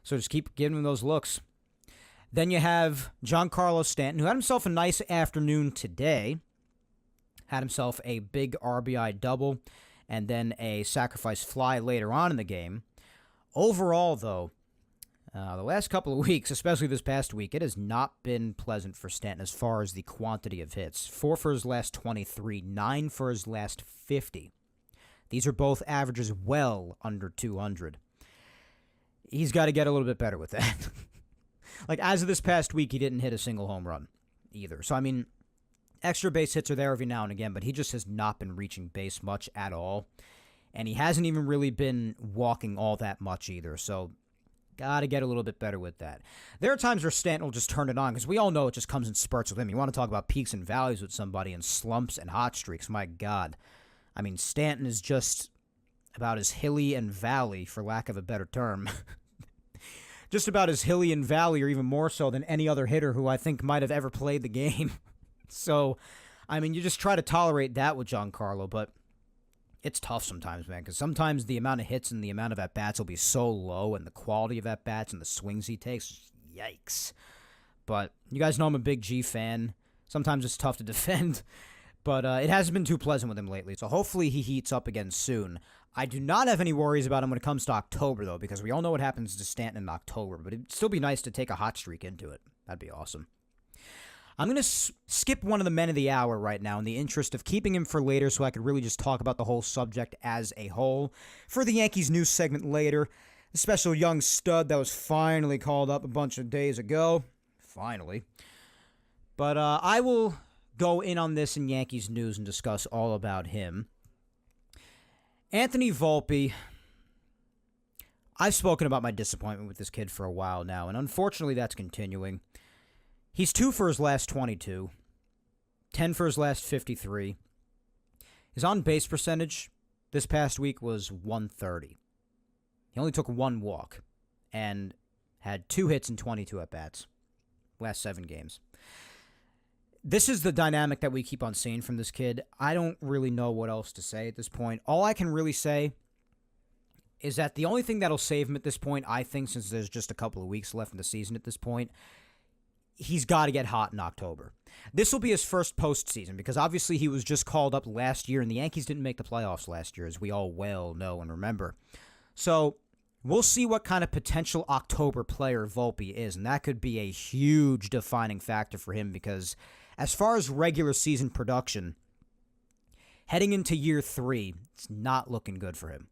So just keep giving him those looks. Then you have Giancarlo Stanton, who had himself a nice afternoon today. Had himself a big RBI double and then a sacrifice fly later on in the game. Overall, though, the last couple of weeks, especially this past week, it has not been pleasant for Stanton as far as the quantity of hits. 4 for his last 23, 9 for his last 50. These are both averages well under 200. He's got to get a little bit better with that. Like, as of this past week, he didn't hit a single home run either. So, I mean, extra base hits are there every now and again, but he just has not been reaching base much at all. And he hasn't even really been walking all that much either. So, got to get a little bit better with that. There are times where Stanton will just turn it on, because we all know it just comes in spurts with him. You want to talk about peaks and valleys with somebody and slumps and hot streaks. My God. I mean, Stanton is just about as hilly and valley, for lack of a better term. Just about as hilly and valley, or even more so, than any other hitter who I think might have ever played the game. So, I mean, you just try to tolerate that with Giancarlo, but it's tough sometimes, man, because sometimes the amount of hits and the amount of at-bats will be so low, and the quality of at-bats and the swings he takes, yikes. But you guys know I'm a big G fan. Sometimes it's tough to defend, but it hasn't been too pleasant with him lately, so hopefully he heats up again soon. I do not have any worries about him when it comes to October, though, because we all know what happens to Stanton in October, but it'd still be nice to take a hot streak into it. That'd be awesome. I'm going to skip one of the men of the hour right now in the interest of keeping him for later so I could really just talk about the whole subject as a whole. For the Yankees news segment later, the special young stud that was finally called up a bunch of days ago. Finally. But I will go in on this in Yankees news and discuss all about him. Anthony Volpe. I've spoken about my disappointment with this kid for a while now, and unfortunately that's continuing. He's 2 for his last 22, 10 for his last 53. His on-base percentage this past week was 130. He only took 1 walk and had 2 hits and 22 at-bats last 7 games. This is the dynamic that we keep on seeing from this kid. I don't really know what else to say at this point. All I can really say is that the only thing that'll save him at this point, I think, since there's just a couple of weeks left in the season at this point, he's got to get hot in October. This will be his first postseason because obviously he was just called up last year, and the Yankees didn't make the playoffs last year, as we all well know and remember. So we'll see what kind of potential October player Volpe is, and that could be a huge defining factor for him because as far as regular season production, heading into year 3, it's not looking good for him.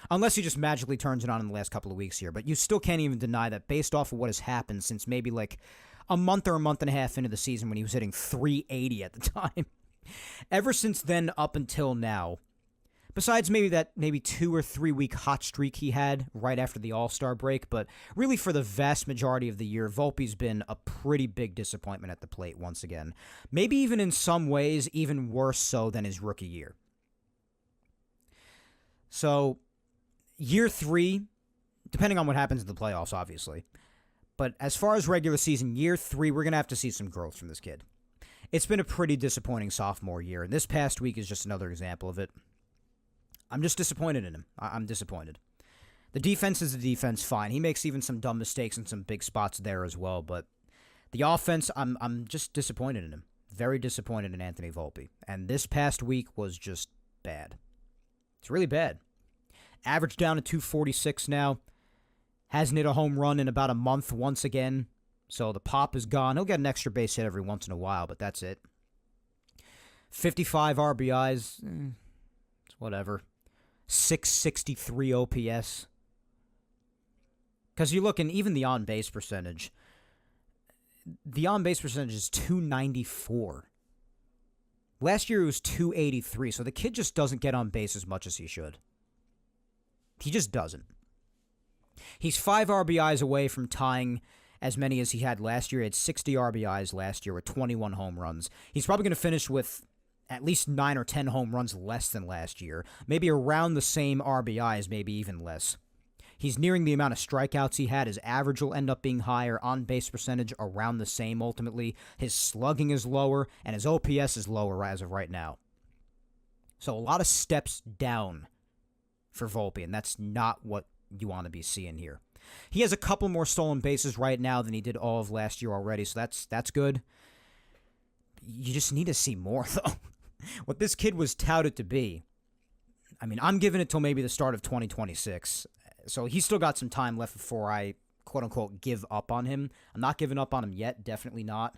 Unless he just magically turns it on in the last couple of weeks here. But you still can't even deny that based off of what has happened since maybe like a month or a month and a half into the season when he was hitting 380 at the time. Ever since then up until now, besides maybe 2 or 3 week hot streak he had right after the All-Star break, but really for the vast majority of the year, Volpe's been a pretty big disappointment at the plate once again. Maybe even in some ways even worse so than his rookie year. So year 3, depending on what happens in the playoffs, obviously. But as far as regular season, year 3, we're going to have to see some growth from this kid. It's been a pretty disappointing sophomore year, and this past week is just another example of it. I'm just disappointed in him. I'm disappointed. The defense is the defense, fine. He makes even some dumb mistakes in some big spots there as well, but the offense, I'm just disappointed in him. Very disappointed in Anthony Volpe. And this past week was just bad. It's really bad. Average down to 246 now. Hasn't hit a home run in about a month once again. So the pop is gone. He'll get an extra base hit every once in a while, but that's it. 55 RBIs. It's whatever. 663 OPS. Because you look, and even the on-base percentage. The on-base percentage is 294. Last year it was 283, so the kid just doesn't get on base as much as he should. He just doesn't. He's 5 RBIs away from tying as many as he had last year. He had 60 RBIs last year with 21 home runs. He's probably going to finish with at least 9 or 10 home runs less than last year. Maybe around the same RBIs, maybe even less. He's nearing the amount of strikeouts he had. His average will end up being higher. On-base percentage around the same ultimately. His slugging is lower, and his OPS is lower as of right now. So a lot of steps down for Volpe, and that's not what you want to be seeing here. He has a couple more stolen bases right now than he did all of last year already, so that's good. You just need to see more, though. What this kid was touted to be, I mean, I'm giving it till maybe the start of 2026, so he's still got some time left before I, quote-unquote, give up on him. I'm not giving up on him yet, definitely not.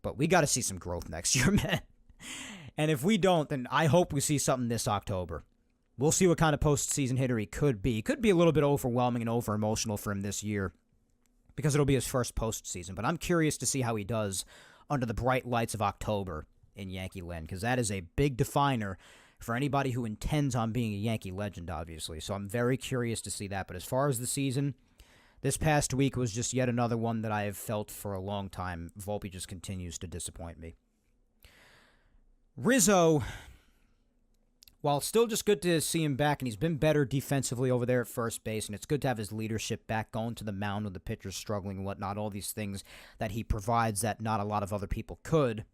But we got to see some growth next year, man. And if we don't, then I hope we see something this October. We'll see what kind of postseason hitter he could be. He could be a little bit overwhelming and over-emotional for him this year. because it'll be his first postseason. But I'm curious to see how he does under the bright lights of October in Yankee Land, because that is a big definer for anybody who intends on being a Yankee legend, obviously. So I'm very curious to see that. But as far as the season, this past week was just yet another one that I have felt for a long time. Volpe just continues to disappoint me. Rizzo, while it's still just good to see him back, and he's been better defensively over there at first base, and it's good to have his leadership back, going to the mound when the pitcher's struggling and whatnot, all these things that he provides that not a lot of other people could.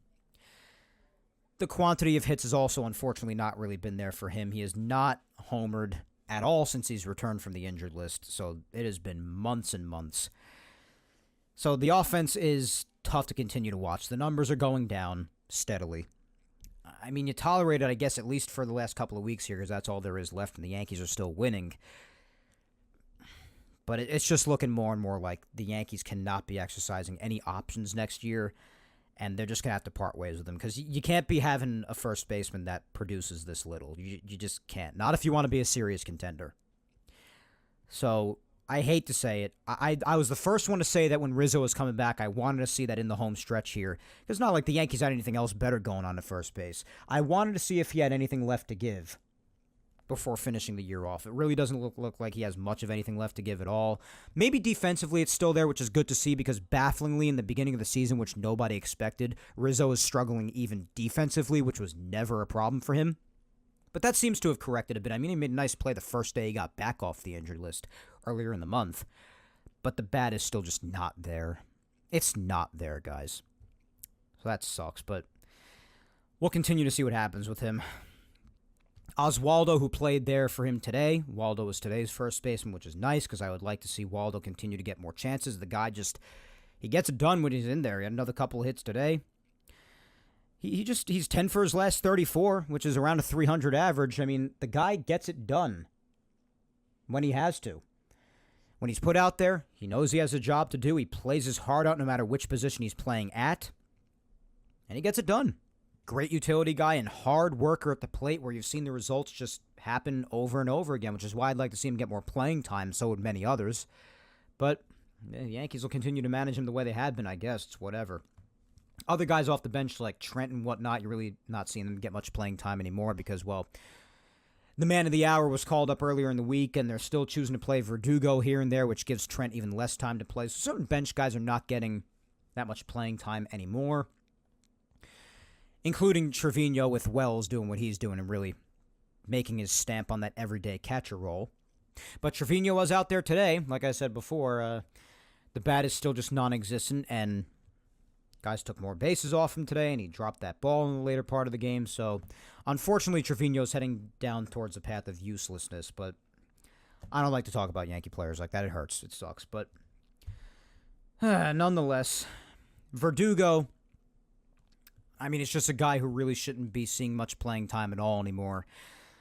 The quantity of hits has also unfortunately not really been there for him. He has not homered at all since he's returned from the injured list, so it has been months and months. So the offense is tough to continue to watch. The numbers are going down steadily. I mean, you tolerate it, I guess, at least for the last couple of weeks here, because that's all there is left, and the Yankees are still winning. But it's just looking more and more like the Yankees cannot be exercising any options next year, and they're just going to have to part ways with them, because you can't be having a first baseman that produces this little. You just can't. Not if you want to be a serious contender. So I hate to say it. I was the first one to say that when Rizzo was coming back, I wanted to see that in the home stretch here. It's not like the Yankees had anything else better going on at first base. I wanted to see if he had anything left to give before finishing the year off. It really doesn't look like he has much of anything left to give at all. Maybe defensively it's still there, which is good to see, because bafflingly in the beginning of the season, which nobody expected, Rizzo is struggling even defensively, which was never a problem for him. But that seems to have corrected a bit. I mean, he made a nice play the first day he got back off the injured list earlier in the month. But the bat is still just not there. It's not there, guys. So that sucks, but we'll continue to see what happens with him. Oswaldo, who played there for him today. Waldo was today's first baseman, which is nice, because I would like to see Waldo continue to get more chances. The guy he gets it done when he's in there. He had another couple of hits today. He's 10 for his last 34, which is around a 300 average. I mean, the guy gets it done when he has to. When he's put out there, he knows he has a job to do. He plays his heart out no matter which position he's playing at. And he gets it done. Great utility guy and hard worker at the plate, where you've seen the results just happen over and over again, which is why I'd like to see him get more playing time. So would many others. But the Yankees will continue to manage him the way they had been, I guess. It's whatever. Other guys off the bench like Trent and whatnot, you're really not seeing them get much playing time anymore because, well, the man of the hour was called up earlier in the week, and they're still choosing to play Verdugo here and there, which gives Trent even less time to play. So certain bench guys are not getting that much playing time anymore, including Trevino, with Wells doing what he's doing and really making his stamp on that everyday catcher role. But Trevino was out there today. Like I said before, the bat is still just non-existent, and guys took more bases off him today, and he dropped that ball in the later part of the game. So, unfortunately, Trevino's heading down towards the path of uselessness. But I don't like to talk about Yankee players like that. It hurts. It sucks. But nonetheless, Verdugo, I mean, it's just a guy who really shouldn't be seeing much playing time at all anymore,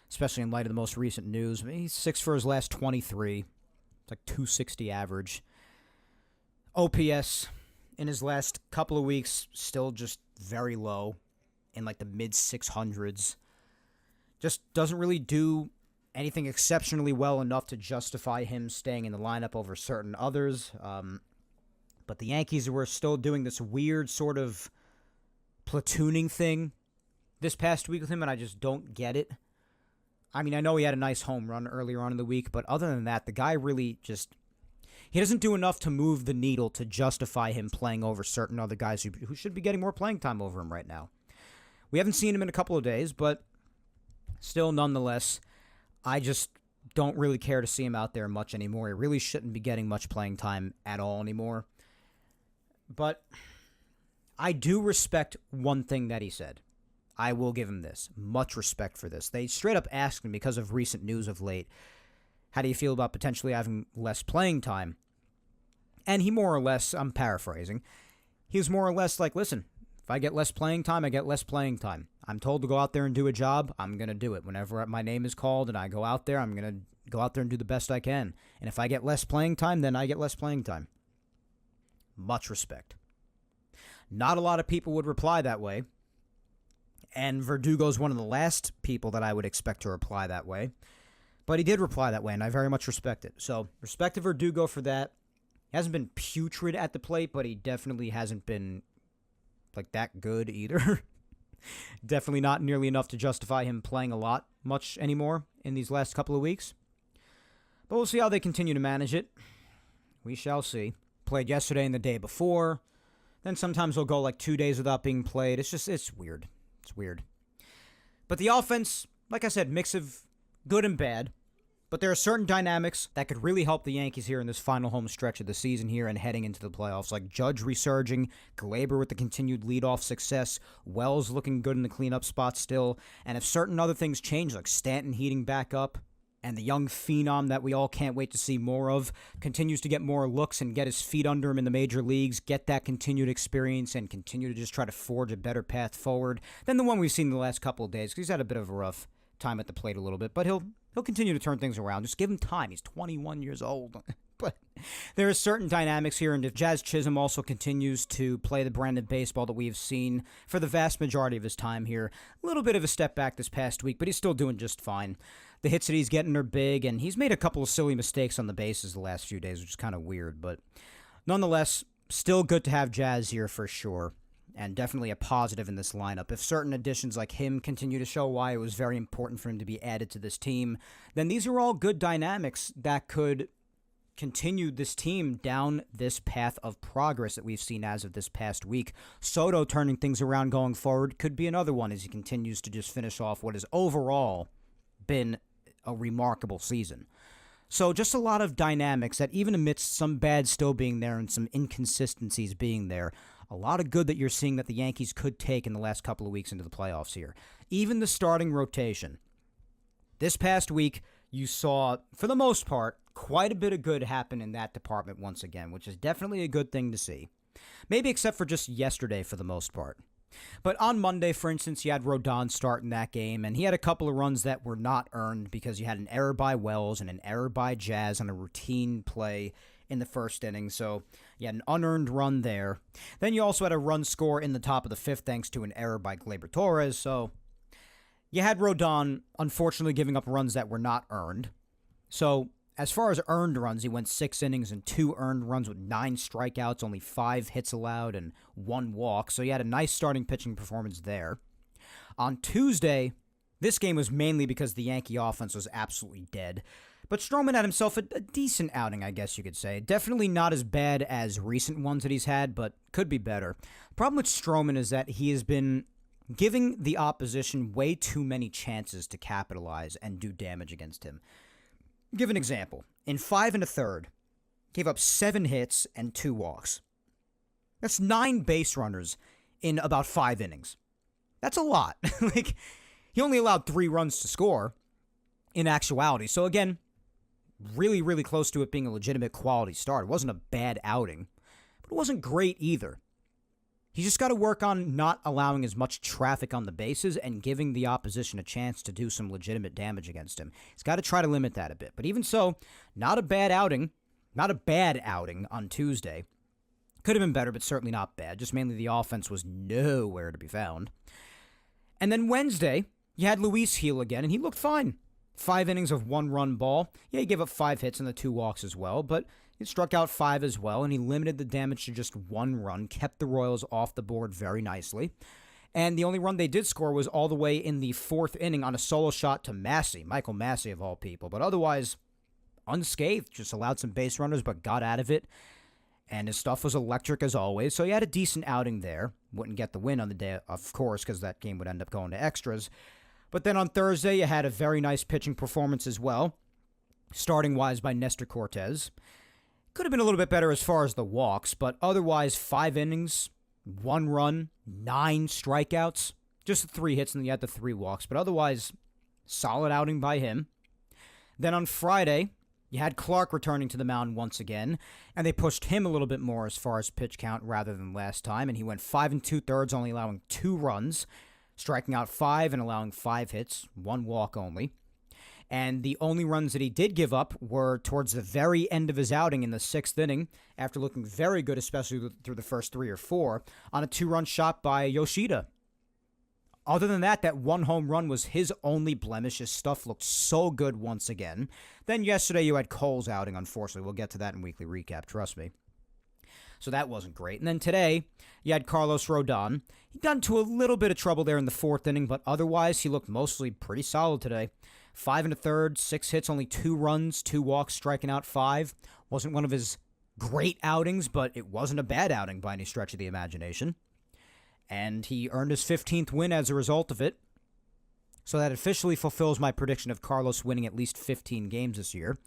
especially in light of the most recent news. I mean, he's 6 for his last 23. It's like 260 average. OPS in his last couple of weeks, still just very low, in like the mid-600s. Just doesn't really do anything exceptionally well enough to justify him staying in the lineup over certain others. But the Yankees were still doing this weird sort of platooning thing this past week with him, and I just don't get it. I mean, I know he had a nice home run earlier on in the week, but other than that, the guy really just... he doesn't do enough to move the needle to justify him playing over certain other guys who should be getting more playing time over him right now. We haven't seen him in a couple of days, but still, nonetheless, I just don't really care to see him out there much anymore. He really shouldn't be getting much playing time at all anymore. But I do respect one thing that he said. I will give him this. Much respect for this. They straight up asked him, because of recent news of late, how do you feel about potentially having less playing time? And he more or less, I'm paraphrasing, he was more or less like, listen, if I get less playing time, I get less playing time. I'm told to go out there and do a job, I'm going to do it. Whenever my name is called and I go out there, I'm going to go out there and do the best I can. And if I get less playing time, then I get less playing time. Much respect. Not a lot of people would reply that way. And Verdugo's one of the last people that I would expect to reply that way. But he did reply that way, and I very much respect it. So, respect to Verdugo for that. He hasn't been putrid at the plate, but he definitely hasn't been like that good either. Definitely not nearly enough to justify him playing a lot much anymore in these last couple of weeks. But we'll see how they continue to manage it. We shall see. Played yesterday and the day before. Then sometimes he'll go like 2 days without being played. It's weird. It's weird. But the offense, like I said, mix of good and bad. But there are certain dynamics that could really help the Yankees here in this final home stretch of the season here and heading into the playoffs, like Judge resurging, Glaber with the continued leadoff success, Wells looking good in the cleanup spot still, and if certain other things change, like Stanton heating back up, and the young phenom that we all can't wait to see more of continues to get more looks and get his feet under him in the major leagues, get that continued experience, and continue to just try to forge a better path forward than the one we've seen in the last couple of days, because he's had a bit of a rough time at the plate a little bit, but he'll continue to turn things around. Just give him time. He's 21 years old. But there are certain dynamics here, and if Jazz Chisholm also continues to play the brand of baseball that we have seen for the vast majority of his time here, a little bit of a step back this past week, but he's still doing just fine. The hits that he's getting are big, and he's made a couple of silly mistakes on the bases the last few days, which is kind of weird, but nonetheless, still good to have Jazz here for sure. And definitely a positive in this lineup. If certain additions like him continue to show why it was very important for him to be added to this team, then these are all good dynamics that could continue this team down this path of progress that we've seen as of this past week. Soto turning things around going forward could be another one as he continues to just finish off what has overall been a remarkable season. So just a lot of dynamics that even amidst some bad still being there and some inconsistencies being there, a lot of good that you're seeing that the Yankees could take in the last couple of weeks into the playoffs here. Even the starting rotation. This past week, you saw, for the most part, quite a bit of good happen in that department once again, which is definitely a good thing to see. Maybe except for just yesterday for the most part. But on Monday, for instance, you had Rodon start in that game, and he had a couple of runs that were not earned because you had an error by Wells and an error by Jazz on a routine play in the first inning, so you had an unearned run there. Then you also had a run score in the top of the fifth thanks to an error by Glaber Torres, so you had Rodon unfortunately giving up runs that were not earned. So as far as earned runs, he went 6 innings and 2 earned runs with 9 strikeouts, only 5 hits allowed, and 1 walk, so he had a nice starting pitching performance there. On Tuesday, this game was mainly because the Yankee offense was absolutely dead. But Stroman had himself a decent outing, I guess you could say. Definitely not as bad as recent ones that he's had, but could be better. The problem with Stroman is that he has been giving the opposition way too many chances to capitalize and do damage against him. Give an example. In 5 1/3, gave up 7 hits and 2 walks. That's 9 base runners in about 5 innings. That's a lot. He only allowed 3 runs to score in actuality. So again, really, really close to it being a legitimate quality start. It wasn't a bad outing, but it wasn't great either. He's just got to work on not allowing as much traffic on the bases and giving the opposition a chance to do some legitimate damage against him. He's got to try to limit that a bit. But even so, not a bad outing on Tuesday. Could have been better, but certainly not bad. Just mainly the offense was nowhere to be found. And then Wednesday, you had Luis Heel again, and he looked fine. 5 innings of 1-run ball. Yeah, he gave up 5 hits and the 2 walks as well, but he struck out 5 as well, and he limited the damage to just 1 run, kept the Royals off the board very nicely. And the only run they did score was all the way in the 4th inning on a solo shot to Massey, Michael Massey of all people. But otherwise, unscathed, just allowed some base runners, but got out of it. And his stuff was electric as always, so he had a decent outing there. Wouldn't get the win on the day, of course, because that game would end up going to extras. But then on Thursday, you had a very nice pitching performance as well, starting-wise by Nestor Cortez. Could have been a little bit better as far as the walks, but otherwise 5 innings, 1 run, 9 strikeouts, just 3 hits, and you had the 3 walks, but otherwise solid outing by him. Then on Friday, you had Clark returning to the mound once again, and they pushed him a little bit more as far as pitch count rather than last time, and he went 5 2/3, only allowing 2 runs, striking out 5 and allowing 5 hits, 1 walk only. And the only runs that he did give up were towards the very end of his outing in the 6th inning, after looking very good, especially through the first 3 or 4, on a 2-run shot by Yoshida. Other than that, that one home run was his only blemish. His stuff looked so good once again. Then yesterday you had Cole's outing, unfortunately. We'll get to that in weekly recap, trust me. So that wasn't great. And then today, you had Carlos Rodon. He got into a little bit of trouble there in the fourth inning, but otherwise, he looked mostly pretty solid today. 5 1/3, 6 hits, only 2 runs, 2 walks, striking out 5. Wasn't one of his great outings, but it wasn't a bad outing by any stretch of the imagination. And he earned his 15th win as a result of it. So that officially fulfills my prediction of Carlos winning at least 15 games this year.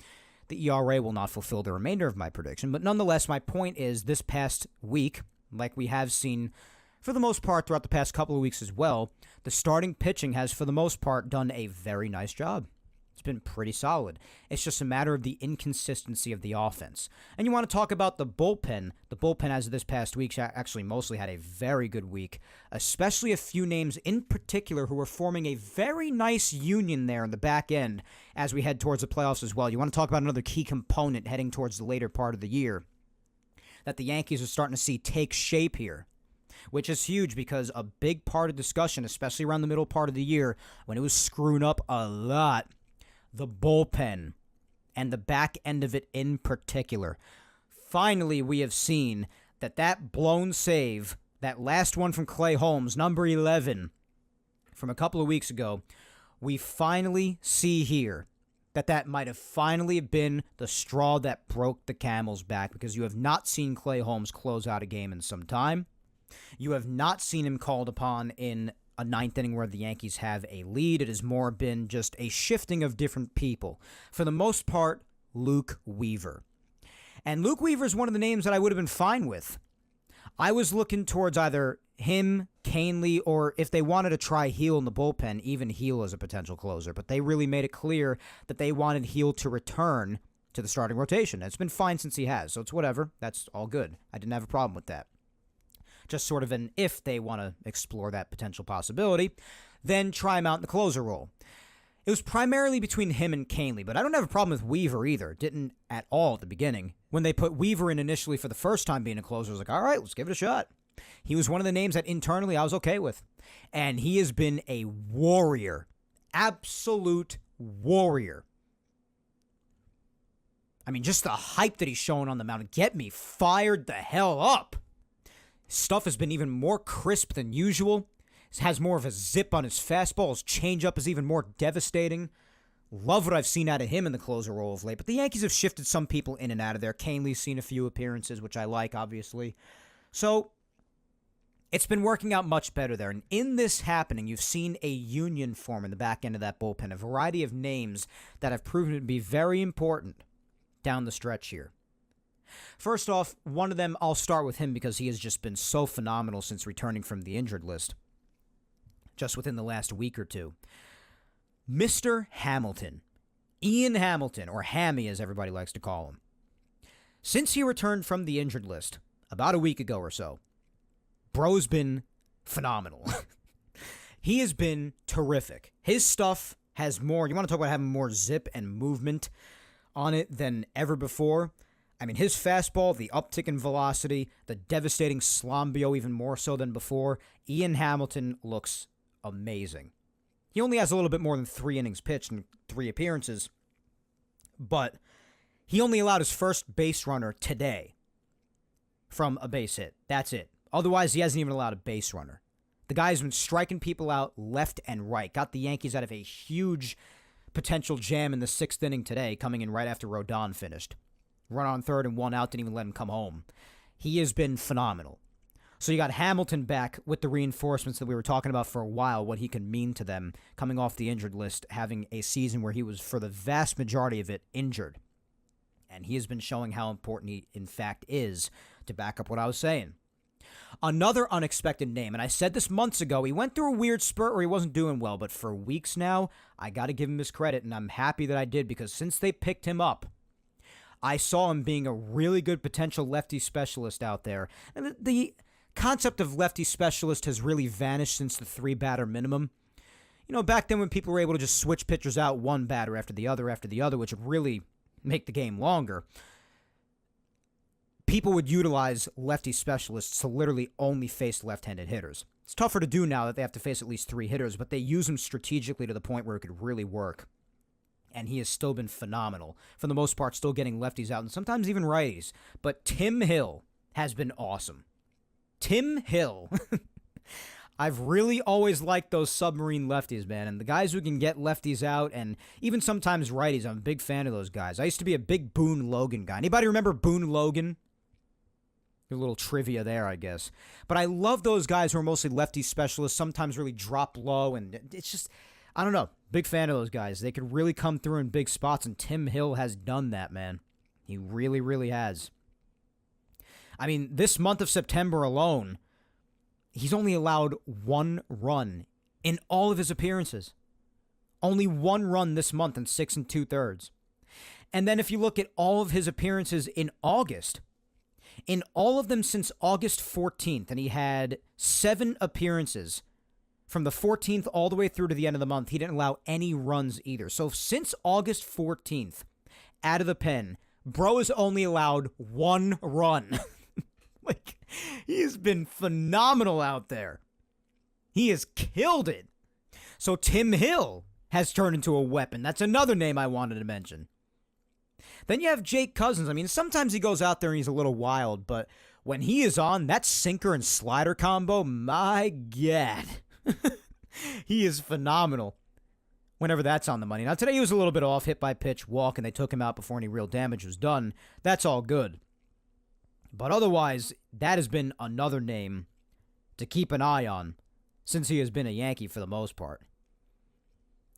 The ERA will not fulfill the remainder of my prediction, but nonetheless, my point is this past week, like we have seen for the most part throughout the past couple of weeks as well, the starting pitching has for the most part done a very nice job. It's been pretty solid. It's just a matter of the inconsistency of the offense. And you want to talk about the bullpen. The bullpen as of this past week actually mostly had a very good week, especially a few names in particular who were forming a very nice union there in the back end as we head towards the playoffs as well. You want to talk about another key component heading towards the later part of the year that the Yankees are starting to see take shape here, which is huge because a big part of discussion, especially around the middle part of the year when it was screwing up a lot, the bullpen, and the back end of it in particular. Finally, we have seen that blown save, that last one from Clay Holmes, number 11, from a couple of weeks ago, we finally see here that might have finally been the straw that broke the camel's back because you have not seen Clay Holmes close out a game in some time. You have not seen him called upon in a ninth inning where the Yankees have a lead. It has more been just a shifting of different people. For the most part, Luke Weaver. And Luke Weaver is one of the names that I would have been fine with. I was looking towards either him, Canely, or if they wanted to try Heel in the bullpen, even Heel as a potential closer. But they really made it clear that they wanted Heel to return to the starting rotation. It's been fine since he has, so it's whatever. That's all good. I didn't have a problem with that. Just sort of an if they want to explore that potential possibility, then try him out in the closer role. It was primarily between him and Canely, but I don't have a problem with Weaver either. Didn't at all at the beginning. When they put Weaver in initially for the first time being a closer, I was like, all right, let's give it a shot. He was one of the names that internally I was okay with. And he has been a warrior. Absolute warrior. I mean, just the hype that he's showing on the mound. Get me fired the hell up. Stuff has been even more crisp than usual. He has more of a zip on his fastball. His changeup is even more devastating. Love what I've seen out of him in the closer role of late. But the Yankees have shifted some people in and out of there. Canely's seen a few appearances, which I like, obviously. So it's been working out much better there. And in this happening, you've seen a union form in the back end of that bullpen. A variety of names that have proven to be very important down the stretch here. First off, one of them, I'll start with him because he has just been so phenomenal since returning from the injured list, just within the last week or two. Mr. Hamilton, Ian Hamilton, or Hammy as everybody likes to call him. Since he returned from the injured list, about a week ago or so, bro's been phenomenal. He has been terrific. His stuff has more, you want to talk about having more zip and movement on it than ever before. I mean, his fastball, the uptick in velocity, the devastating Slombio even more so than before. Ian Hamilton looks amazing. He only has a little bit more than 3 innings pitched and 3 appearances, but he only allowed his first base runner today from a base hit. That's it. Otherwise, he hasn't even allowed a base runner. The guy's been striking people out left and right. Got the Yankees out of a huge potential jam in the 6th inning today, coming in right after Rodon finished. Run on third and 1 out, didn't even let him come home. He has been phenomenal. So you got Hamilton back with the reinforcements that we were talking about for a while, what he can mean to them, coming off the injured list, having a season where he was, for the vast majority of it, injured. And he has been showing how important he, in fact, is to back up what I was saying. Another unexpected name, and I said this months ago, he went through a weird spurt where he wasn't doing well, but for weeks now, I got to give him his credit, and I'm happy that I did, because since they picked him up, I saw him being a really good potential lefty specialist out there. And the concept of lefty specialist has really vanished since the 3-batter minimum. You know, back then when people were able to just switch pitchers out one batter after the other, which would really make the game longer, people would utilize lefty specialists to literally only face left-handed hitters. It's tougher to do now that they have to face at least 3 hitters, but they use him strategically to the point where it could really work. And he has still been phenomenal. For the most part, still getting lefties out and sometimes even righties. But Tim Hill has been awesome. Tim Hill. I've really always liked those submarine lefties, man. And the guys who can get lefties out and even sometimes righties, I'm a big fan of those guys. I used to be a big Boone Logan guy. Anybody remember Boone Logan? A little trivia there, I guess. But I love those guys who are mostly lefty specialists, sometimes really drop low, and it's just, I don't know, big fan of those guys. They could really come through in big spots, and Tim Hill has done that, man. He really, really has. I mean, this month of September alone, he's only allowed 1 run in all of his appearances. Only 1 run this month in 6 2/3. And then if you look at all of his appearances in August, in all of them since August 14th, and he had 7 appearances from the 14th all the way through to the end of the month, he didn't allow any runs either. So since August 14th, out of the pen, bro has only allowed 1 run. Like, he has been phenomenal out there. He has killed it. So Tim Hill has turned into a weapon. That's another name I wanted to mention. Then you have Jake Cousins. I mean, sometimes he goes out there and he's a little wild, but when he is on, that sinker and slider combo, my God. He is phenomenal whenever that's on the money. Now, today he was a little bit off, hit by pitch, walk, and they took him out before any real damage was done. That's all good. But otherwise, that has been another name to keep an eye on since he has been a Yankee for the most part.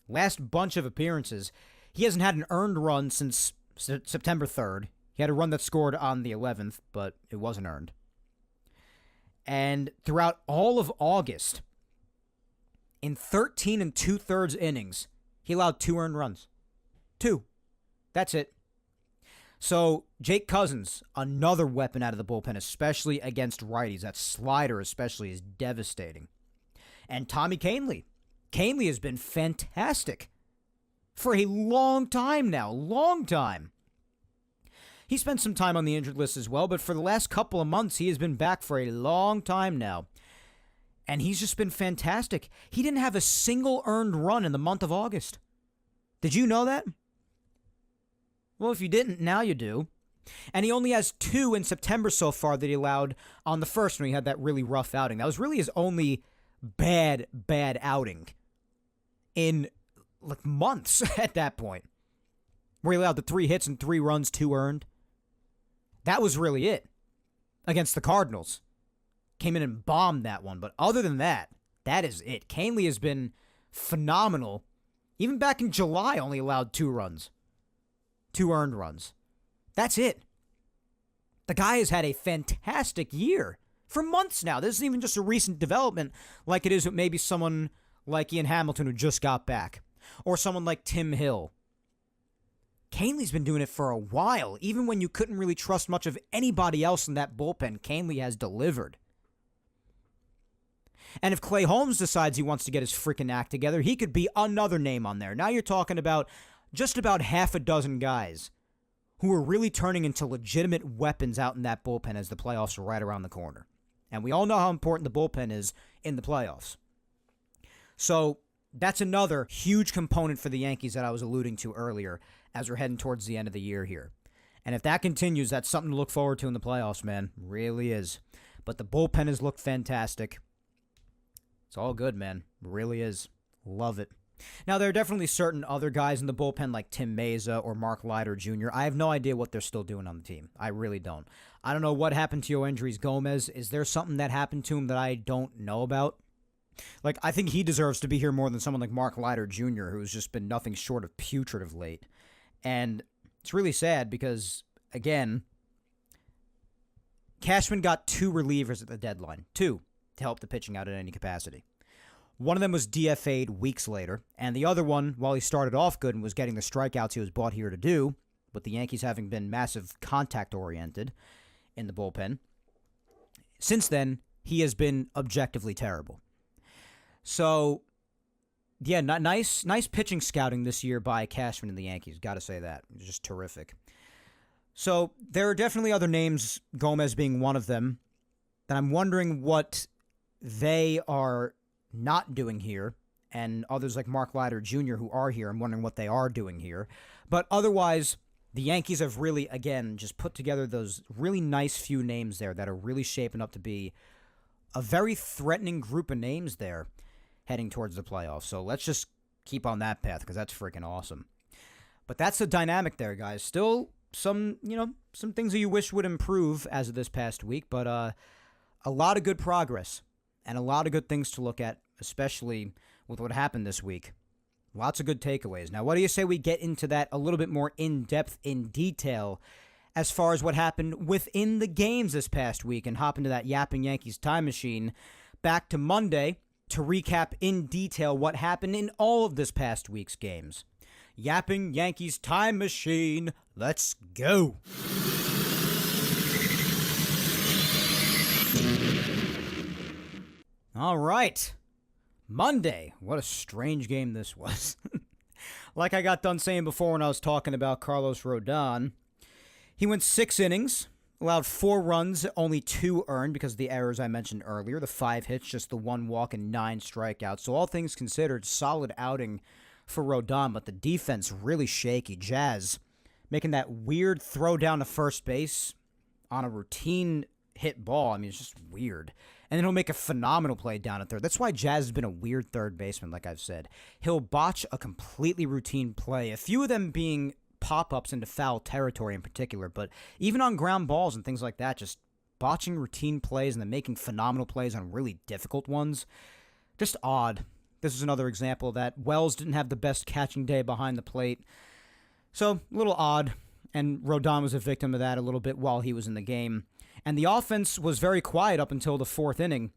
Last bunch of appearances, he hasn't had an earned run since September 3rd. He had a run that scored on the 11th, but it wasn't earned. And throughout all of August, in 13 2/3 innings, he allowed 2 earned runs. 2. That's it. So, Jake Cousins, another weapon out of the bullpen, especially against righties. That slider especially is devastating. And Tommy Kahnle. Kahnle has been fantastic for a long time now. Long time. He spent some time on the injured list as well, but for the last couple of months, he has been back for a long time now. And he's just been fantastic. He didn't have a single earned run in the month of August. Did you know that? Well, if you didn't, now you do. And he only has 2 in September so far that he allowed on the first when he had that really rough outing. That was really his only bad outing in like months at that point, where he allowed the 3 hits and 3 runs, 2 earned. That was really it against the Cardinals. Came in and bombed that one. But other than that, that is it. Kahnle has been phenomenal. Even back in July, only allowed 2 runs. 2 earned runs. That's it. The guy has had a fantastic year for months now. This isn't even just a recent development like it is with maybe someone like Ian Hamilton who just got back. Or someone like Tim Hill. Kahnle's been doing it for a while. Even when you couldn't really trust much of anybody else in that bullpen, Kahnle has delivered. And if Clay Holmes decides he wants to get his freaking act together, he could be another name on there. Now you're talking about just about half a dozen guys who are really turning into legitimate weapons out in that bullpen as the playoffs are right around the corner. And we all know how important the bullpen is in the playoffs. So that's another huge component for the Yankees that I was alluding to earlier as we're heading towards the end of the year here. And if that continues, that's something to look forward to in the playoffs, man. Really is. But the bullpen has looked fantastic. It's all good, man. Really is. Love it. Now, there are definitely certain other guys in the bullpen like Tim Meza or Mark Leiter Jr. I have no idea what they're still doing on the team. I really don't. I don't know what happened to Yoendrys Gomez. Is there something that happened to him that I don't know about? Like, I think he deserves to be here more than someone like Mark Leiter Jr., who's just been nothing short of putrid of late. And it's really sad because, again, Cashman got 2 relievers at the deadline. 2 to help the pitching out in any capacity. One of them was DFA'd weeks later, and the other one, while he started off good and was getting the strikeouts he was brought here to do, with the Yankees having been massive contact-oriented in the bullpen, since then, he has been objectively terrible. So, yeah, nice pitching scouting this year by Cashman and the Yankees. Got to say that. Just terrific. So there are definitely other names, Gomez being one of them, that I'm wondering what they are not doing here, and others like Mark Leiter Jr. who are here, I'm wondering what they are doing here. But otherwise, the Yankees have really, again, just put together those really nice few names there that are really shaping up to be a very threatening group of names there heading towards the playoffs. So let's just keep on that path because that's freaking awesome. But that's the dynamic there, guys. Still some things that you wish would improve as of this past week, but a lot of good progress and a lot of good things to look at, especially with what happened this week. Lots of good takeaways. Now, what do you say we get into that a little bit more in depth, in detail, as far as what happened within the games this past week, and hop into that Yapping Yankees time machine back to Monday to recap in detail what happened in all of this past week's games. Yapping Yankees time machine, let's go. All right. Monday. What a strange game this was. Like I got done saying before when I was talking about Carlos Rodon, he went 6 innings, allowed 4 runs, only 2 earned because of the errors I mentioned earlier, the 5 hits, just the 1 walk, and 9 strikeouts. So all things considered, solid outing for Rodon, but the defense really shaky. Jazz making that weird throw down to first base on a routine hit ball. I mean, it's just weird. And then he'll make a phenomenal play down at third. That's why Jazz has been a weird third baseman, like I've said. He'll botch a completely routine play, a few of them being pop-ups into foul territory in particular, but even on ground balls and things like that, just botching routine plays and then making phenomenal plays on really difficult ones. Just odd. This is another example of that. Wells didn't have the best catching day behind the plate. So, a little odd, and Rodon was a victim of that a little bit while he was in the game. And the offense was very quiet up until the 4th inning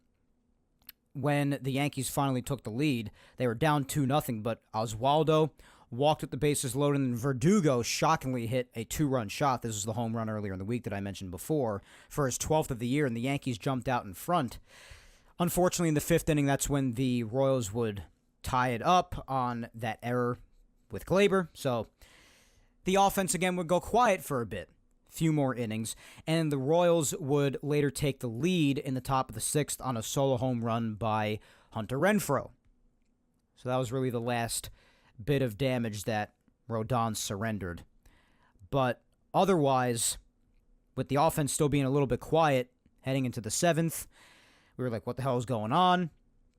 when the Yankees finally took the lead. They were down 2-0, but Oswaldo walked with the bases loaded, and Verdugo shockingly hit a 2-run shot. This was the home run earlier in the week that I mentioned before for his 12th of the year, and the Yankees jumped out in front. Unfortunately, in the 5th inning, that's when the Royals would tie it up on that error with Gleyber. So the offense again would go quiet for a bit. Few more innings, and the Royals would later take the lead in the top of the 6th on a solo home run by Hunter Renfroe. So that was really the last bit of damage that Rodon surrendered. But otherwise, with the offense still being a little bit quiet heading into the 7th, we were like, what the hell is going on?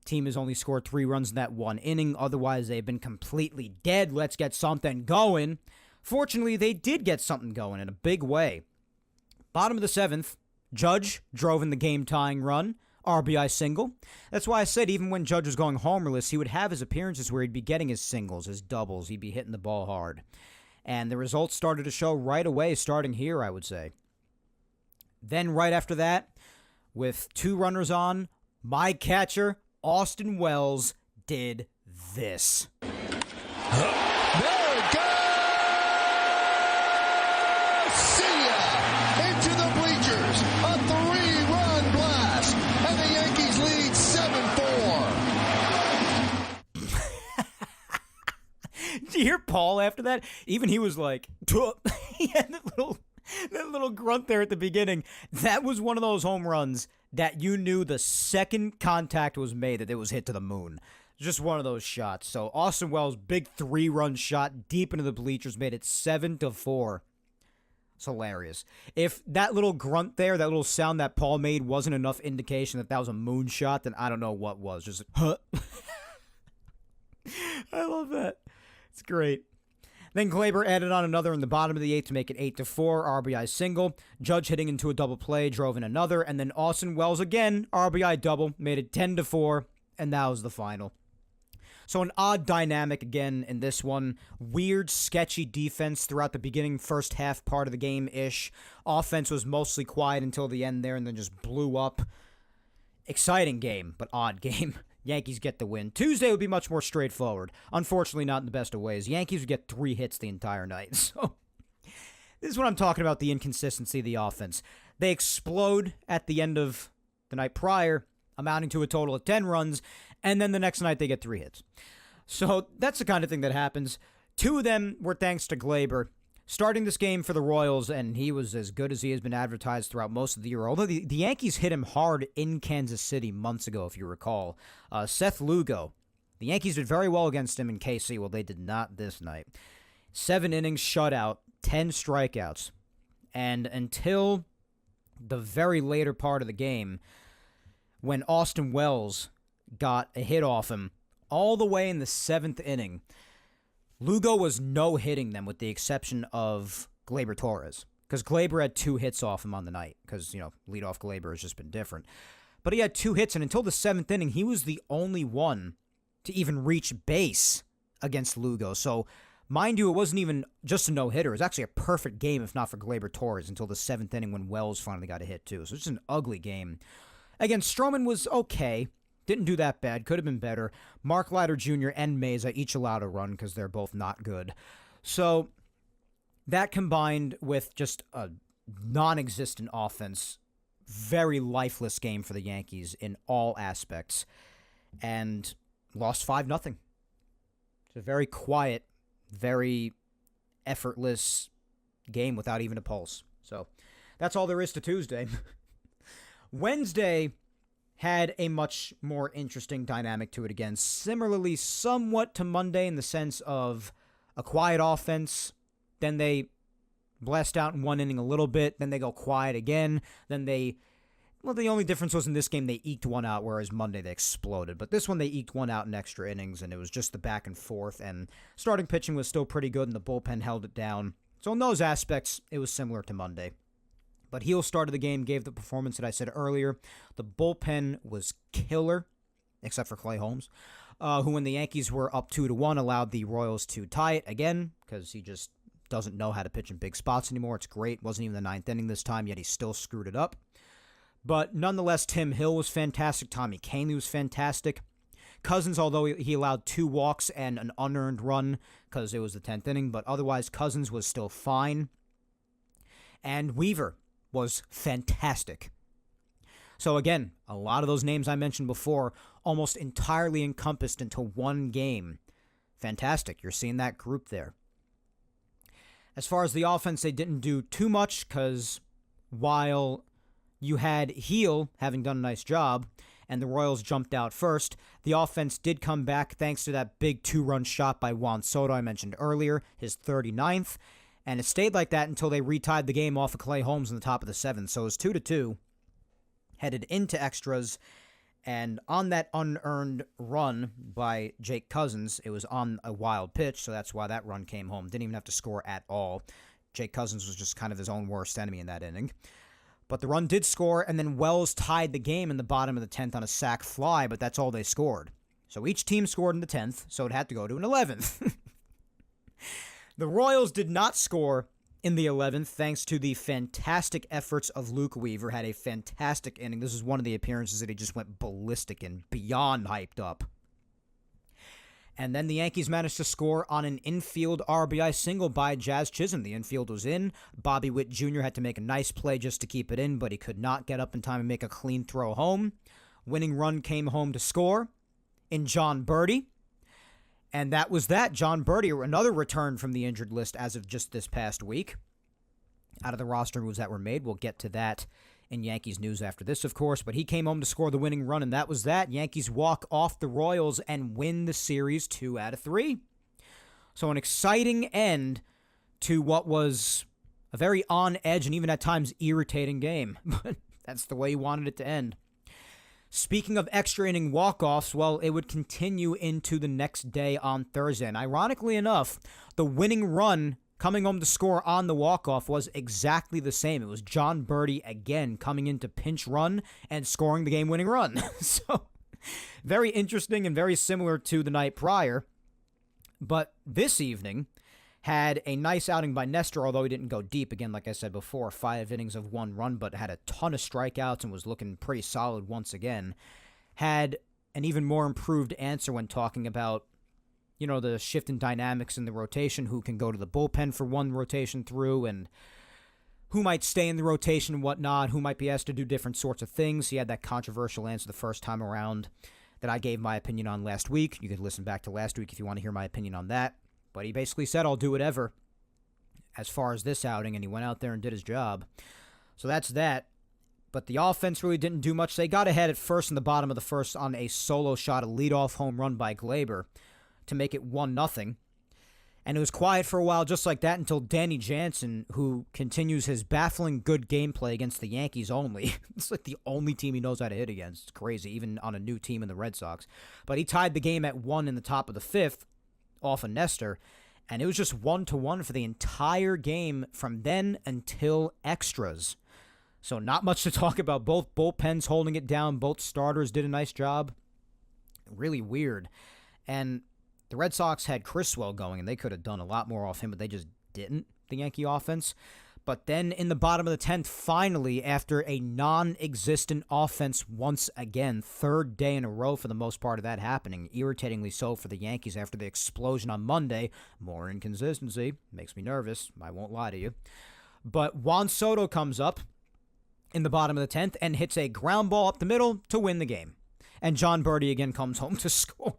Team has only scored 3 runs in that 1 inning. Otherwise, they've been completely dead. Let's get something going. Fortunately, they did get something going in a big way. Bottom of the 7th, Judge drove in the game-tying run, RBI single. That's why I said even when Judge was going homerless, he would have his appearances where he'd be getting his singles, his doubles. He'd be hitting the ball hard. And the results started to show right away, starting here, I would say. Then right after that, with 2 runners on, my catcher, Austin Wells, did this. Into the bleachers, a 3-run blast, and the Yankees lead 7-4. Did you hear Paul after that? Even he was like, he had that little grunt there at the beginning. That was one of those home runs that you knew the second contact was made that it was hit to the moon. Just one of those shots. So Austin Wells, big 3-run shot deep into the bleachers, made it 7-4. It's hilarious. If that little grunt there, that little sound that Paul made wasn't enough indication that that was a moonshot, then I don't know what was. Just huh. I love that. It's great. Then Gleyber added on another in the bottom of the 8th to make it 8-4, RBI single. Judge hitting into a double play, drove in another, and then Austin Wells again, RBI double, made it 10-4, and that was the final. So an odd dynamic again in this one. Weird, sketchy defense throughout the beginning, first half part of the game-ish. Offense was mostly quiet until the end there and then just blew up. Exciting game, but odd game. Yankees get the win. Tuesday would be much more straightforward. Unfortunately, not in the best of ways. Yankees would get 3 hits the entire night. So this is what I'm talking about, the inconsistency of the offense. They explode at the end of the night prior, amounting to a total of 10 runs, and then the next night they get 3 hits. So that's the kind of thing that happens. 2 of them were thanks to Gleyber. starting this game for the Royals, and he was as good as he has been advertised throughout most of the year. Although the Yankees hit him hard in Kansas City months ago, if you recall. Seth Lugo, the Yankees did very well against him in KC. Well, they did not this night. 7 innings shutout, 10 strikeouts. And until the very later part of the game, when Austin Wells got a hit off him, all the way in the 7th inning, Lugo was no-hitting them with the exception of Gleyber Torres. Because Gleyber had 2 hits off him on the night. Because, leadoff Gleyber has just been different. But he had 2 hits, and until the 7th inning, he was the only one to even reach base against Lugo. So, mind you, it wasn't even just a no-hitter. It was actually a perfect game, if not for Gleyber Torres, until the 7th inning when Wells finally got a hit, too. So, it's just an ugly game. Again, Stroman was okay. Didn't do that bad. Could have been better. Mark Leiter Jr. and Meza each allowed a run because they're both not good. So, that combined with just a non-existent offense, very lifeless game for the Yankees in all aspects, and lost 5-0. It's a very quiet, very effortless game without even a pulse. So, that's all there is to Tuesday. Wednesday had a much more interesting dynamic to it again, similarly somewhat to Monday in the sense of a quiet offense, then they blast out in 1 inning a little bit, then they go quiet again, then the only difference was in this game they eked 1 out, whereas Monday they exploded. But this one they eked 1 out in extra innings, and it was just the back and forth, and starting pitching was still pretty good, and the bullpen held it down. So in those aspects, it was similar to Monday. But Heel started the game, gave the performance that I said earlier. The bullpen was killer, except for Clay Holmes, who, when the Yankees were up 2-1, allowed the Royals to tie it again, because he just doesn't know how to pitch in big spots anymore. It's great. Wasn't even the 9th inning this time, yet he still screwed it up. But nonetheless, Tim Hill was fantastic. Tommy Kahnle was fantastic. Cousins, although he allowed 2 walks and an unearned run because it was the 10th inning, but otherwise Cousins was still fine. And Weaver was fantastic. So again, a lot of those names I mentioned before almost entirely encompassed into one game. Fantastic. You're seeing that group there. As far as the offense, they didn't do too much because while you had Heel having done a nice job and the Royals jumped out first, the offense did come back thanks to that big 2-run shot by Juan Soto I mentioned earlier, his 39th. And it stayed like that until they retied the game off of Clay Holmes in the top of the 7th. So it was 2-2, headed into extras, and on that unearned run by Jake Cousins, it was on a wild pitch, so that's why that run came home. Didn't even have to score at all. Jake Cousins was just kind of his own worst enemy in that inning. But the run did score, and then Wells tied the game in the bottom of the 10th on a sac fly, but that's all they scored. So each team scored in the 10th, so it had to go to an 11th. The Royals did not score in the 11th thanks to the fantastic efforts of Luke Weaver. Had a fantastic inning. This is one of the appearances that he just went ballistic and beyond hyped up. And then the Yankees managed to score on an infield RBI single by Jazz Chisholm. The infield was in. Bobby Witt Jr. had to make a nice play just to keep it in, but he could not get up in time and make a clean throw home. Winning run came home to score in John Birdie. And that was that. John Birdie, another return from the injured list as of just this past week. Out of the roster moves that were made. We'll get to that in Yankees news after this, of course. But he came home to score the winning run, and that was that. Yankees walk off the Royals and win the series 2 out of 3. So an exciting end to what was a very on-edge and even at times irritating game. But that's the way he wanted it to end. Speaking of extra inning walk-offs, well, it would continue into the next day on Thursday. And ironically enough, the winning run coming home to score on the walk-off was exactly the same. It was John Birdie again coming in to pinch run and scoring the game-winning run. So, very interesting and very similar to the night prior. But this evening had a nice outing by Nestor, although he didn't go deep. Again, like I said before, 5 innings of 1 run, but had a ton of strikeouts and was looking pretty solid once again. Had an even more improved answer when talking about, the shift in dynamics in the rotation, who can go to the bullpen for one rotation through, and who might stay in the rotation and whatnot, who might be asked to do different sorts of things. He had that controversial answer the first time around that I gave my opinion on last week. You can listen back to last week if you want to hear my opinion on that. But he basically said, I'll do whatever. as far as this outing, and he went out there and did his job. So that's that. But the offense really didn't do much. They got ahead at first in the bottom of the first on a solo shot, a leadoff home run by Glaber to make it 1-0. And it was quiet for a while just like that until Danny Jansen, who continues his baffling good gameplay against the Yankees only. It's like the only team he knows how to hit against. It's crazy, even on a new team in the Red Sox. But he tied the game at 1 in the top of the fifth off of Nestor. And it was just 1-1 for the entire game from then until extras. So not much to talk about. Both bullpens holding it down. Both starters did a nice job. Really weird. And the Red Sox had Criswell going, and they could have done a lot more off him, but they just didn't, the Yankee offense. But then in the bottom of the 10th, finally, after a non-existent offense once again, third day in a row for the most part of that happening, irritatingly so for the Yankees after the explosion on Monday. More inconsistency. Makes me nervous. I won't lie to you. But Juan Soto comes up in the bottom of the 10th and hits a ground ball up the middle to win the game. And John Birdie again comes home to score.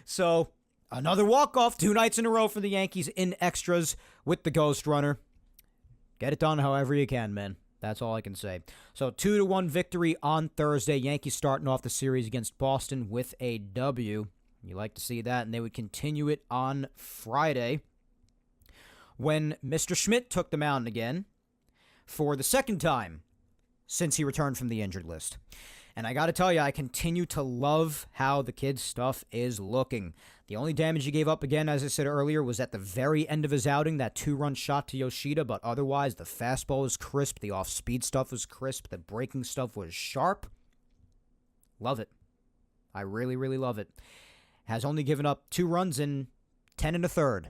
So, another walk-off 2 nights in a row for the Yankees in extras with the ghost runner. Get it done however you can, man. That's all I can say. So, 2-1 victory on Thursday. Yankees starting off the series against Boston with a W. You like to see that, and they would continue it on Friday when Mr. Schmidt took the mound again for the second time since he returned from the injured list. And I got to tell you, I continue to love how the kid's stuff is looking. The only damage he gave up, again, as I said earlier, was at the very end of his outing, that 2-run shot to Yoshida. But otherwise, the fastball was crisp. The off-speed stuff was crisp. The breaking stuff was sharp. Love it. I really, really love it. Has only given up 2 runs in 10 1/3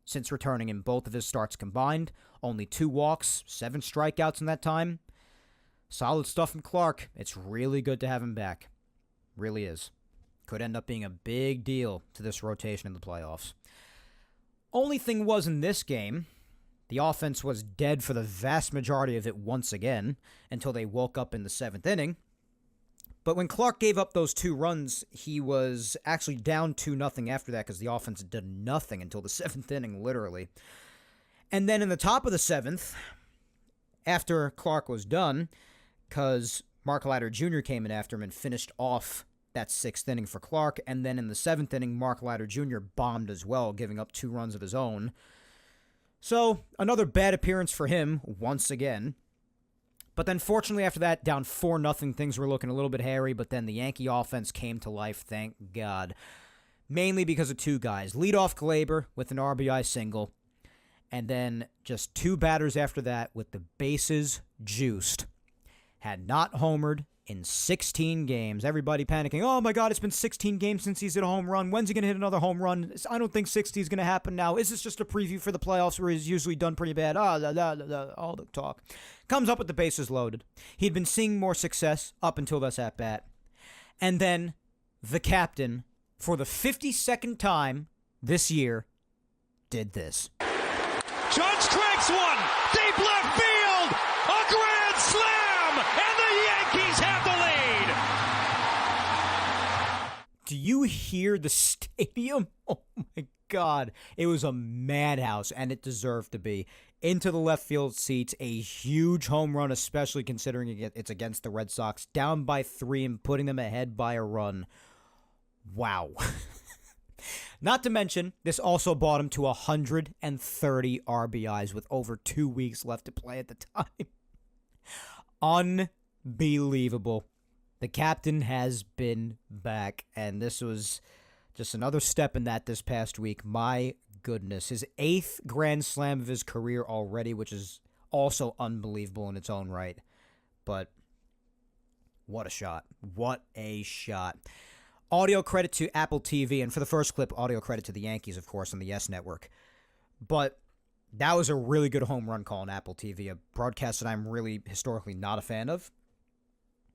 since returning in both of his starts combined. Only 2 walks, 7 strikeouts in that time. Solid stuff from Clark. It's really good to have him back. Really is. Could end up being a big deal to this rotation in the playoffs. Only thing was in this game, the offense was dead for the vast majority of it once again until they woke up in the 7th inning. But when Clark gave up those 2 runs, he was actually down 2-0 after that because the offense did nothing until the 7th inning, literally. And then in the top of the 7th, after Clark was done, because Mark Leiter Jr. came in after him and finished off that 6th inning for Clark. And then in the 7th inning, Mark Leiter Jr. bombed as well, giving up 2 runs of his own. So, another bad appearance for him, once again. But then, fortunately, after that, down 4-0, things were looking a little bit hairy. But then the Yankee offense came to life, thank God. Mainly because of 2 guys. Leadoff Glaber with an RBI single. And then just 2 batters after that with the bases juiced. Had not homered in 16 games. Everybody panicking. Oh, my God, it's been 16 games since he's hit a home run. When's he going to hit another home run? I don't think 60 is going to happen now. Is this just a preview for the playoffs where he's usually done pretty bad? All the talk. Comes up with the bases loaded. He'd been seeing more success up until this at-bat. And then the captain, for the 52nd time this year, did this. Judge cranks one. Deep left field. A grand slam. And the Yankees have the lead. Do you hear the stadium? Oh, my God. It was a madhouse, and it deserved to be. Into the left field seats, a huge home run, especially considering it's against the Red Sox. Down by 3 and putting them ahead by a run. Wow. Not to mention, this also brought him to 130 RBIs with over 2 weeks left to play at the time. Unbelievable. The captain has been back, and this was just another step in that this past week. My goodness. His 8th grand slam of his career already, which is also unbelievable in its own right. But what a shot. What a shot. Audio credit to Apple TV, and for the first clip, audio credit to the Yankees, of course, on the Yes Network. But that was a really good home run call on Apple TV, a broadcast that I'm really historically not a fan of.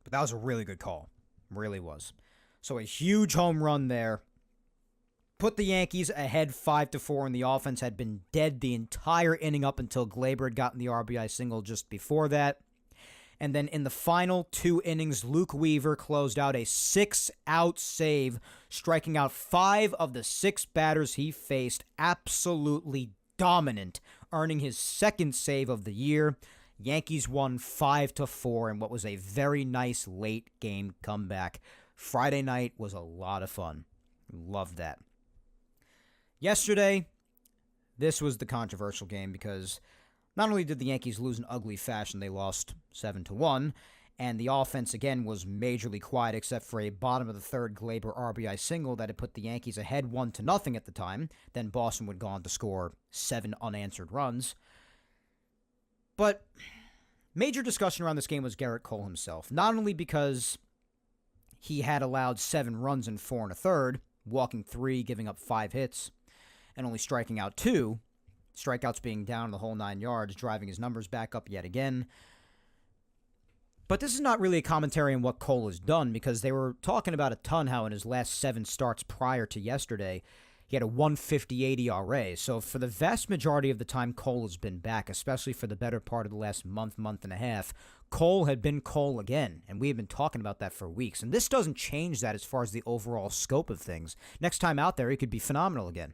But that was a really good call. Really was. So a huge home run there. Put the Yankees ahead 5-4, and the offense had been dead the entire inning up until Glaber had gotten the RBI single just before that. And then in the final 2 innings, Luke Weaver closed out a 6-out save, striking out 5 of the 6 batters he faced, absolutely dominant, earning his second save of the year. Yankees won 5-4 in what was a very nice late game comeback. Friday night was a lot of fun. Loved that. Yesterday, this was the controversial game because not only did the Yankees lose in ugly fashion, they lost 7-1, and the offense again was majorly quiet except for a bottom of the third Glaber RBI single that had put the Yankees ahead 1-0 at the time. Then Boston would go on to score 7 unanswered runs. But major discussion around this game was Garrett Cole himself, not only because he had allowed 7 runs in 4 1/3, walking 3, giving up 5 hits, and only striking out 2, strikeouts being down the whole 9 yards, driving his numbers back up yet again. But this is not really a commentary on what Cole has done, because they were talking about a ton how in his last 7 starts prior to yesterday, he had a 158 ERA. So for the vast majority of the time Cole has been back, especially for the better part of the last month and a half, Cole had been Cole again, and we have been talking about that for weeks. And this doesn't change that as far as the overall scope of things. Next time out there, he could be phenomenal again.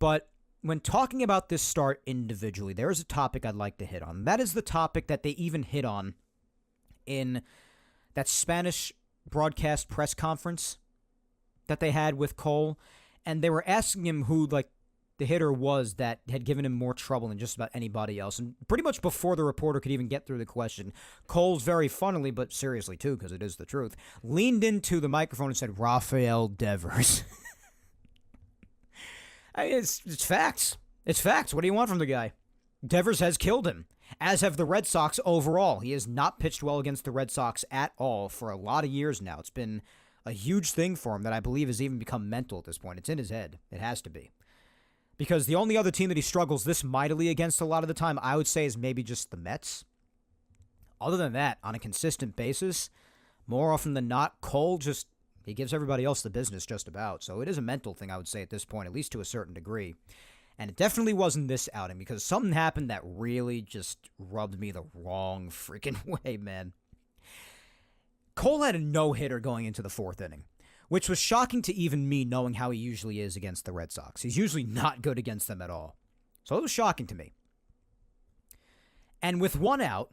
But when talking about this start individually, there is a topic I'd like to hit on. That is the topic that they even hit on in that Spanish broadcast press conference that they had with Cole. And they were asking him who, the hitter was that had given him more trouble than just about anybody else. And pretty much before the reporter could even get through the question, Cole's very funnily, but seriously too, because it is the truth, leaned into the microphone and said, Rafael Devers. It's facts. It's facts. What do you want from the guy? Devers has killed him, as have the Red Sox overall. He has not pitched well against the Red Sox at all for a lot of years now. It's been a huge thing for him that I believe has even become mental at this point. It's in his head. It has to be. Because the only other team that he struggles this mightily against a lot of the time, I would say, is maybe just the Mets. Other than that, on a consistent basis, more often than not, Cole he gives everybody else the business just about. So it is a mental thing, I would say, at this point, at least to a certain degree. And it definitely wasn't this outing, because something happened that really just rubbed me the wrong freaking way, man. Cole had a no-hitter going into the 4th inning, which was shocking to even me, knowing how he usually is against the Red Sox. He's usually not good against them at all. So it was shocking to me. And with 1 out,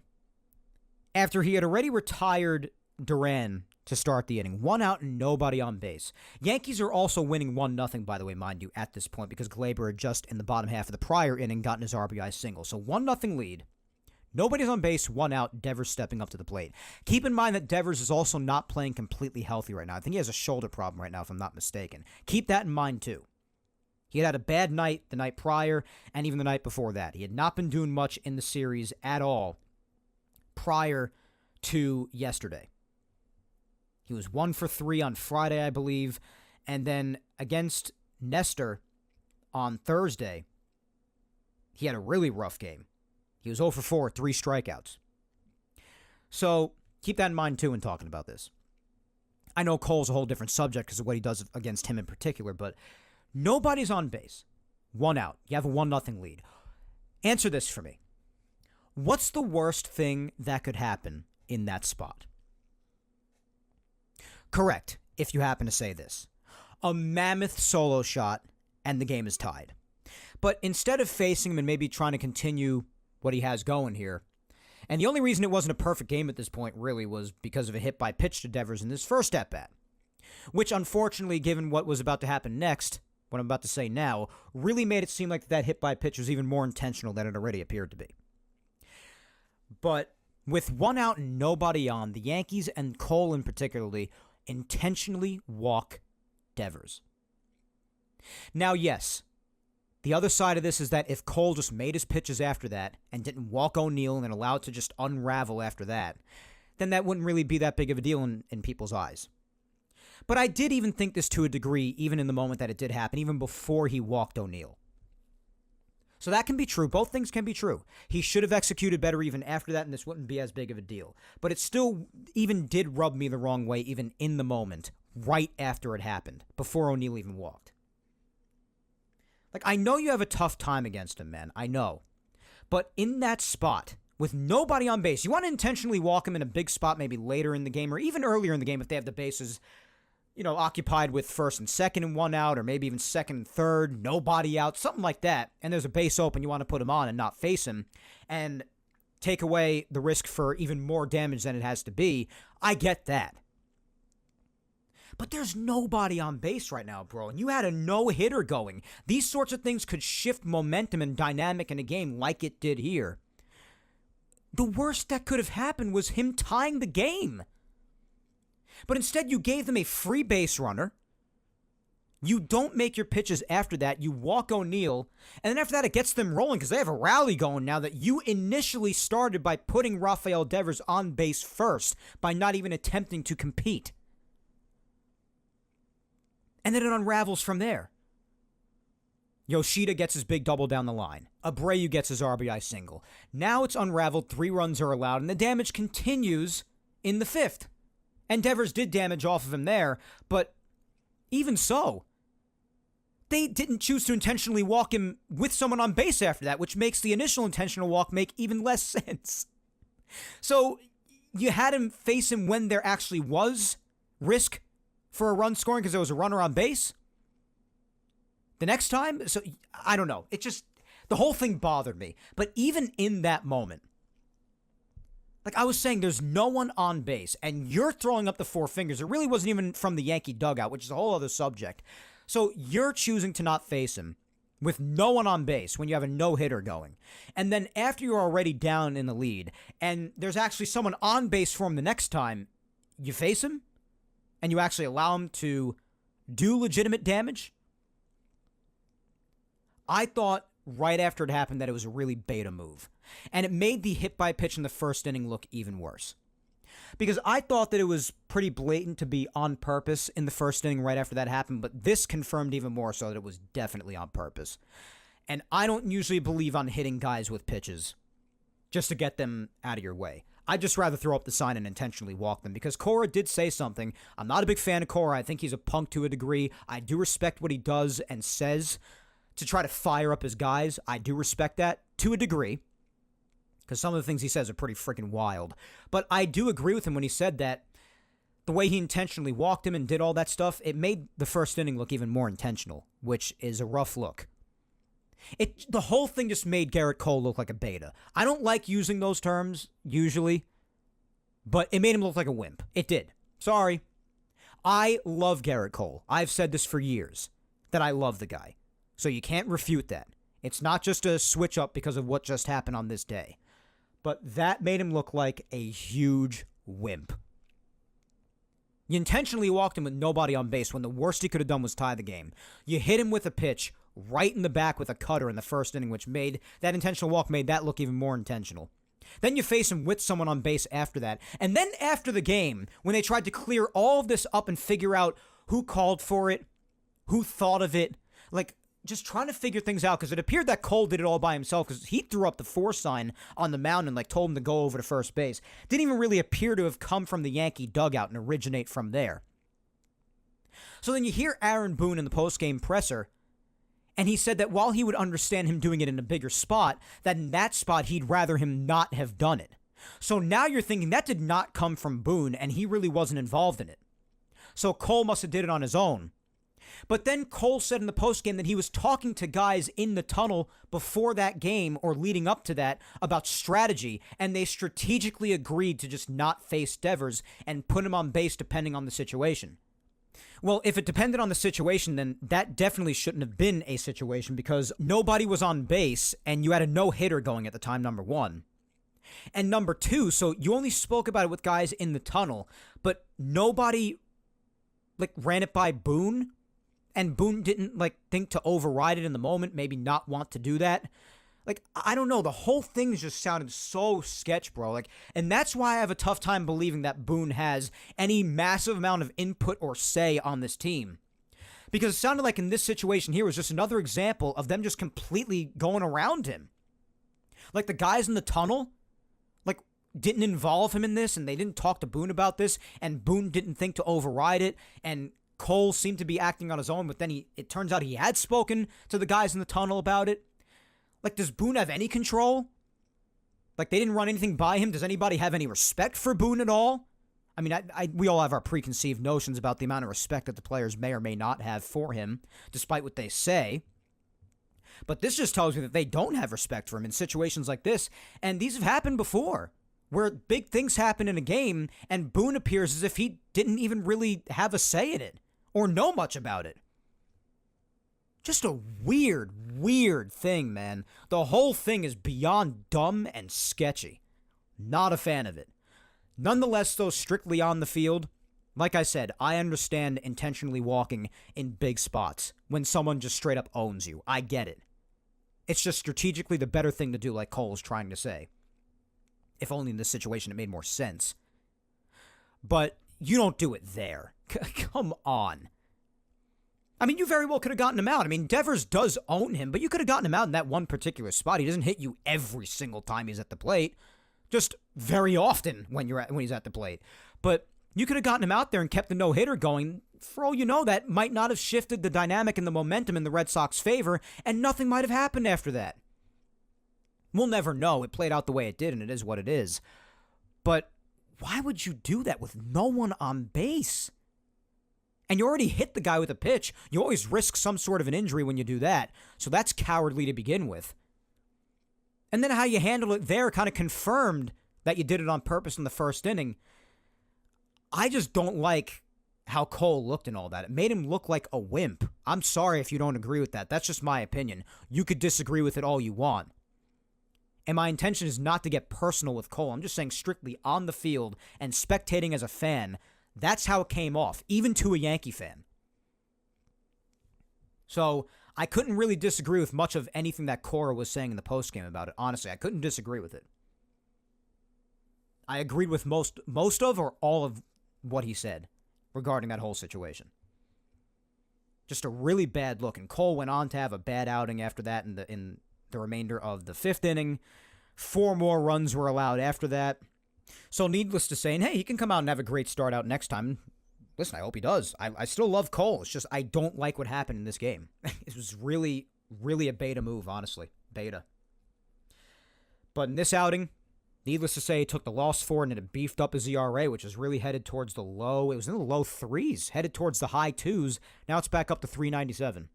after he had already retired Duran to start the inning, 1 out and nobody on base. Yankees are also winning 1-0, by the way, mind you, at this point, because Glaber had just in the bottom half of the prior inning gotten his RBI single. So 1-0 lead. Nobody's on base, 1 out, Devers stepping up to the plate. Keep in mind that Devers is also not playing completely healthy right now. I think he has a shoulder problem right now, if I'm not mistaken. Keep that in mind, too. He had a bad night the night prior, and even the night before that. He had not been doing much in the series at all prior to yesterday. He was 1 for 3 on Friday, I believe, and then against Nestor on Thursday, he had a really rough game. He was 0 for 4, 3 strikeouts. So keep that in mind, too, when talking about this. I know Cole's a whole different subject because of what he does against him in particular, but nobody's on base. 1 out. You have a 1-0 lead. Answer this for me. What's the worst thing that could happen in that spot? Correct, if you happen to say this. A mammoth solo shot, and the game is tied. But instead of facing him and maybe trying to continue what he has going here, and the only reason it wasn't a perfect game at this point really was because of a hit by pitch to Devers in his first at-bat, which unfortunately, given what was about to happen next, what I'm about to say now, really made it seem like that hit by pitch was even more intentional than it already appeared to be. But with 1 out and nobody on, the Yankees, and Cole in particularly, intentionally walk Devers. Now, yes, the other side of this is that if Cole just made his pitches after that and didn't walk O'Neill and allow it to just unravel after that, then that wouldn't really be that big of a deal in people's eyes. But I did even think this to a degree, even in the moment that it did happen, even before he walked O'Neill. So that can be true. Both things can be true. He should have executed better even after that, and this wouldn't be as big of a deal. But it still even did rub me the wrong way, even in the moment, right after it happened, before O'Neill even walked. I know you have a tough time against him, man. I know. But in that spot, with nobody on base, you want to intentionally walk him in a big spot maybe later in the game or even earlier in the game if they have the bases occupied with first and second and one out, or maybe even second and third, nobody out, something like that, and there's a base open, you want to put him on and not face him, and take away the risk for even more damage than it has to be, I get that. But there's nobody on base right now, bro, and you had a no-hitter going. These sorts of things could shift momentum and dynamic in a game like it did here. The worst that could have happened was him tying the game. But instead, you gave them a free base runner. You don't make your pitches after that. You walk O'Neill. And then after that, it gets them rolling because they have a rally going now that you initially started by putting Rafael Devers on base first by not even attempting to compete. And then it unravels from there. Yoshida gets his big double down the line. Abreu gets his RBI single. Now it's unraveled. 3 runs are allowed, and the damage continues in the 5th. And Devers did damage off of him there, but even so, they didn't choose to intentionally walk him with someone on base after that, which makes the initial intentional walk make even less sense. So you had him face him when there actually was risk for a run scoring because there was a runner on base. The next time, so I don't know. The whole thing bothered me. But even in that moment, like I was saying, there's no one on base, and you're throwing up the 4 fingers. It really wasn't even from the Yankee dugout, which is a whole other subject. So you're choosing to not face him with no one on base when you have a no-hitter going. And then after you're already down in the lead, and there's actually someone on base for him the next time, you face him, and you actually allow him to do legitimate damage. I thought right after it happened that it was a really beta move. And it made the hit by pitch in the first inning look even worse. Because I thought that it was pretty blatant to be on purpose in the first inning right after that happened, but this confirmed even more so that it was definitely on purpose. And I don't usually believe on hitting guys with pitches just to get them out of your way. I'd just rather throw up the sign and intentionally walk them, because Cora did say something. I'm not a big fan of Cora. I think he's a punk to a degree. I do respect what he does and says to try to fire up his guys. I do respect that to a degree, because some of the things he says are pretty freaking wild. But I do agree with him when he said that the way he intentionally walked him and did all that stuff, it made the first inning look even more intentional, which is a rough look. The whole thing just made Garrett Cole look like a beta. I don't like using those terms, usually, but it made him look like a wimp. It did. Sorry. I love Garrett Cole. I've said this for years, that I love the guy. So you can't refute that. It's not just a switch up because of what just happened on this day. But that made him look like a huge wimp. You intentionally walked him with nobody on base when the worst he could have done was tie the game. You hit him with a pitch right in the back with a cutter in the first inning, which made that intentional walk made that look even more intentional. Then you face him with someone on base after that. And then after the game, when they tried to clear all of this up and figure out who called for it, who thought of it, like just trying to figure things out, because it appeared that Cole did it all by himself because he threw up the 4 sign on the mound and told him to go over to first base. Didn't even really appear to have come from the Yankee dugout and originate from there. So then you hear Aaron Boone in the postgame presser, and he said that while he would understand him doing it in a bigger spot, that in that spot he'd rather him not have done it. So now you're thinking that did not come from Boone, and he really wasn't involved in it. So Cole must have did it on his own. But then Cole said in the postgame that he was talking to guys in the tunnel before that game or leading up to that about strategy, and they strategically agreed to just not face Devers and put him on base depending on the situation. Well, if it depended on the situation, then that definitely shouldn't have been a situation, because nobody was on base and you had a no-hitter going at the time, number one. And number two, so you only spoke about it with guys in the tunnel, but nobody ran it by Boone, and Boone didn't think to override it in the moment, maybe not want to do that. I don't know, the whole thing just sounded so sketch, bro. And that's why I have a tough time believing that Boone has any massive amount of input or say on this team. Because it sounded like in this situation here was just another example of them just completely going around him. The guys in the tunnel, didn't involve him in this, and they didn't talk to Boone about this, and Boone didn't think to override it, and Cole seemed to be acting on his own, but then it turns out he had spoken to the guys in the tunnel about it. Does Boone have any control? They didn't run anything by him. Does anybody have any respect for Boone at all? I mean, we all have our preconceived notions about the amount of respect that the players may or may not have for him, despite what they say. But this just tells me that they don't have respect for him in situations like this. And these have happened before, where big things happen in a game and Boone appears as if he didn't even really have a say in it or know much about it. Just a weird, weird thing, man. The whole thing is beyond dumb and sketchy. Not a fan of it. Nonetheless, though, strictly on the field, like I said, I understand intentionally walking in big spots when someone just straight up owns you. I get it. It's just strategically the better thing to do, like Cole is trying to say. If only in this situation it made more sense. But you don't do it there. Come on. I mean, you very well could have gotten him out. I mean, Devers does own him, but you could have gotten him out in that one particular spot. He doesn't hit you every single time he's at the plate. Just very often when he's at the plate. But you could have gotten him out there and kept the no-hitter going. For all you know, that might not have shifted the dynamic and the momentum in the Red Sox favor, and nothing might have happened after that. We'll never know. It played out the way it did, and it is what it is. But why would you do that with no one on base? And you already hit the guy with a pitch. You always risk some sort of an injury when you do that. So that's cowardly to begin with. And then how you handled it there kind of confirmed that you did it on purpose in the first inning. I just don't like how Cole looked and all that. It made him look like a wimp. I'm sorry if you don't agree with that. That's just my opinion. You could disagree with it all you want. And my intention is not to get personal with Cole. I'm just saying strictly on the field and spectating as a fan. That's how it came off, even to a Yankee fan. So I couldn't really disagree with much of anything that Cora was saying in the postgame about it. Honestly, I couldn't disagree with it. I agreed with most of or all of what he said regarding that whole situation. Just a really bad look. And Cole went on to have a bad outing after that in the remainder of the fifth inning. 4 more runs were allowed after that. So needless to say, and hey, he can come out and have a great start out next time. Listen, I hope he does. I still love Cole. It's just I don't like what happened in this game. It was really, really a beta move, honestly. Beta. But in this outing, needless to say, he took the loss for it and it beefed up his ERA, which is really headed towards the low. It was in the low 3s, headed towards the high 2s. Now it's back up to 3.97.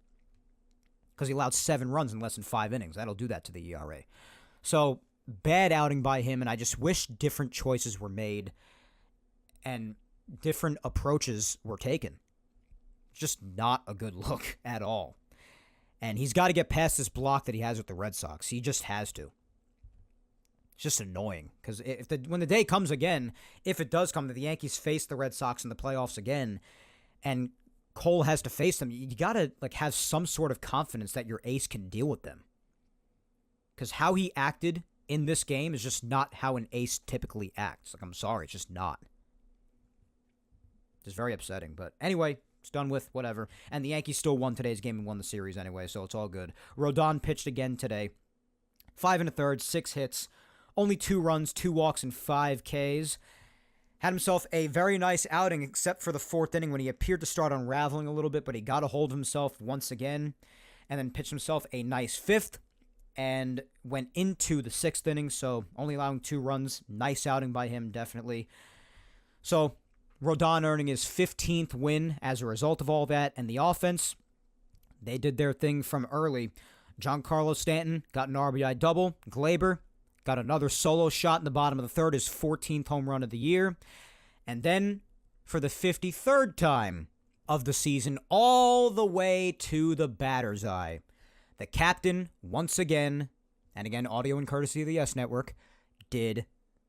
Because he allowed 7 runs in less than 5 innings. That'll do that to the ERA. So, bad outing by him, and I just wish different choices were made and different approaches were taken. Just not a good look at all. And he's got to get past this block that he has with the Red Sox. He just has to. It's just annoying. Because when the day comes again, if it does come that the Yankees face the Red Sox in the playoffs again, and Cole has to face them, you got to have some sort of confidence that your ace can deal with them. Because how he acted in this game is just not how an ace typically acts. I'm sorry, it's just not. It's very upsetting. But anyway, it's done with, whatever. And the Yankees still won today's game and won the series anyway, so it's all good. Rodon pitched again today. 5 1/3, 6 hits, only 2 runs, 2 walks, and 5 Ks. Had himself a very nice outing, except for the 4th inning when he appeared to start unraveling a little bit, but he got a hold of himself once again, and then pitched himself a nice 5th, and went into the 6th inning, so only allowing 2 runs. Nice outing by him, definitely. So, Rodon earning his 15th win as a result of all that, and the offense, they did their thing from early. Giancarlo Stanton got an RBI double. Glaber got another solo shot in the bottom of the 3rd, his 14th home run of the year. And then, for the 53rd time of the season, all the way to the batter's eye, the captain, once again, and again, audio and courtesy of the Yes Network, did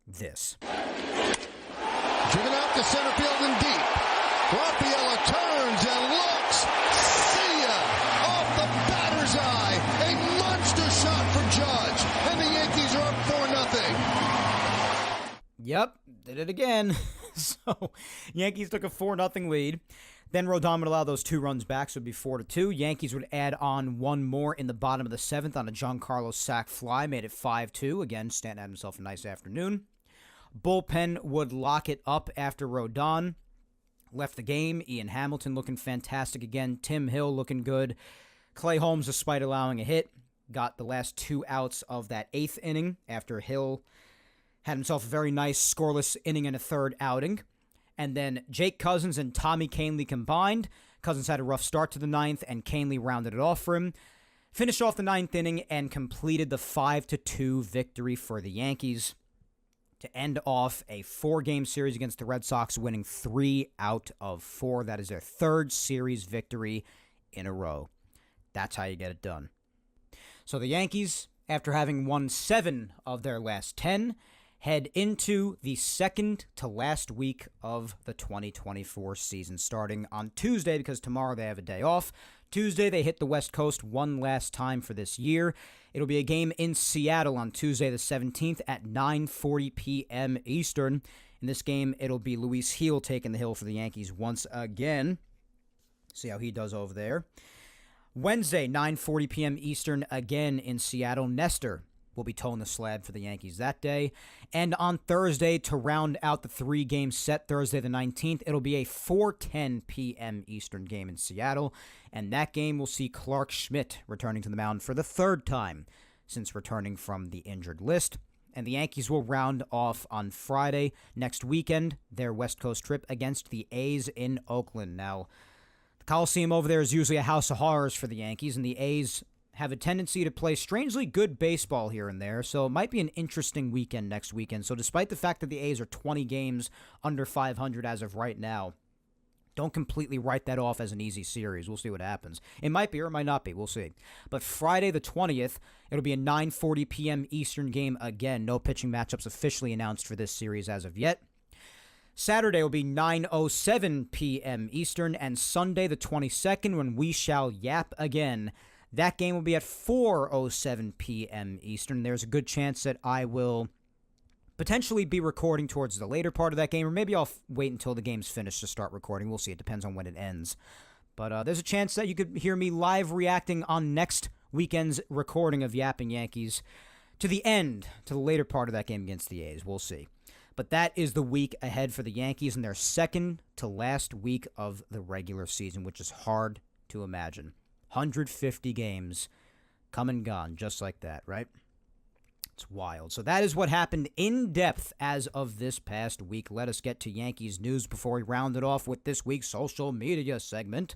this. Driven out to center field and deep. Rafaela turns and looks. See ya! Off the batter's eye. A monster shot for Judge. And the Yankees are up 4-0. Yep, did it again. So, Yankees took a 4-0 lead. Then Rodon would allow those 2 runs back, so it would be 4-2. Yankees would add on 1 more in the bottom of the 7th on a Giancarlo sac fly, made it 5-2. Again, Stanton had himself a nice afternoon. Bullpen would lock it up after Rodon left the game. Ian Hamilton looking fantastic again. Tim Hill looking good. Clay Holmes, despite allowing a hit, got the last 2 outs of that 8th inning after Hill had himself a very nice scoreless inning and a 3rd outing. And then Jake Cousins and Tommy Kahnle combined. Cousins had a rough start to the ninth, and Kahnle rounded it off for him. Finished off the ninth inning and completed the 5-2 victory for the Yankees to end off a 4-game series against the Red Sox, winning 3 out of 4. That is their 3rd series victory in a row. That's how you get it done. So the Yankees, after having won 7 of their last 10, head into the second to last week of the 2024 season, starting on Tuesday because tomorrow they have a day off. Tuesday, they hit the West Coast one last time for this year. It'll be a game in Seattle on Tuesday the 17th at 9:40 p.m. Eastern. In this game, it'll be Luis Gil taking the hill for the Yankees once again. See how he does over there. Wednesday, 9:40 p.m. Eastern, again in Seattle. Nestor will be towing the slab for the Yankees that day. And on Thursday, to round out the 3-game set, Thursday the 19th, it'll be a 4:10 p.m. Eastern game in Seattle. And that game will see Clark Schmidt returning to the mound for the 3rd time since returning from the injured list. And the Yankees will round off on Friday next weekend their West Coast trip against the A's in Oakland. Now, the Coliseum over there is usually a house of horrors for the Yankees, and the A's have a tendency to play strangely good baseball here and there, so it might be an interesting weekend next weekend. So despite the fact that the A's are 20 games under 500 as of right now, don't completely write that off as an easy series. We'll see what happens. It might be or it might not be. We'll see. But Friday the 20th, it'll be a 9:40 p.m. Eastern game again. No pitching matchups officially announced for this series as of yet. Saturday will be 9:07 p.m. Eastern, and Sunday the 22nd, when we shall yap again. That game will be at 4:07 p.m. Eastern. There's a good chance that I will potentially be recording towards the later part of that game, or maybe I'll wait until the game's finished to start recording. We'll see. It depends on when it ends. But there's a chance that you could hear me live reacting on next weekend's recording of Yapping Yankees to the end, to the later part of that game against the A's. We'll see. But that is the week ahead for the Yankees in their second to last week of the regular season, which is hard to imagine. 150 games come and gone just like that, right? It's wild. So that is what happened in depth as of this past week. Let us get to Yankees news before we round it off with this week's social media segment.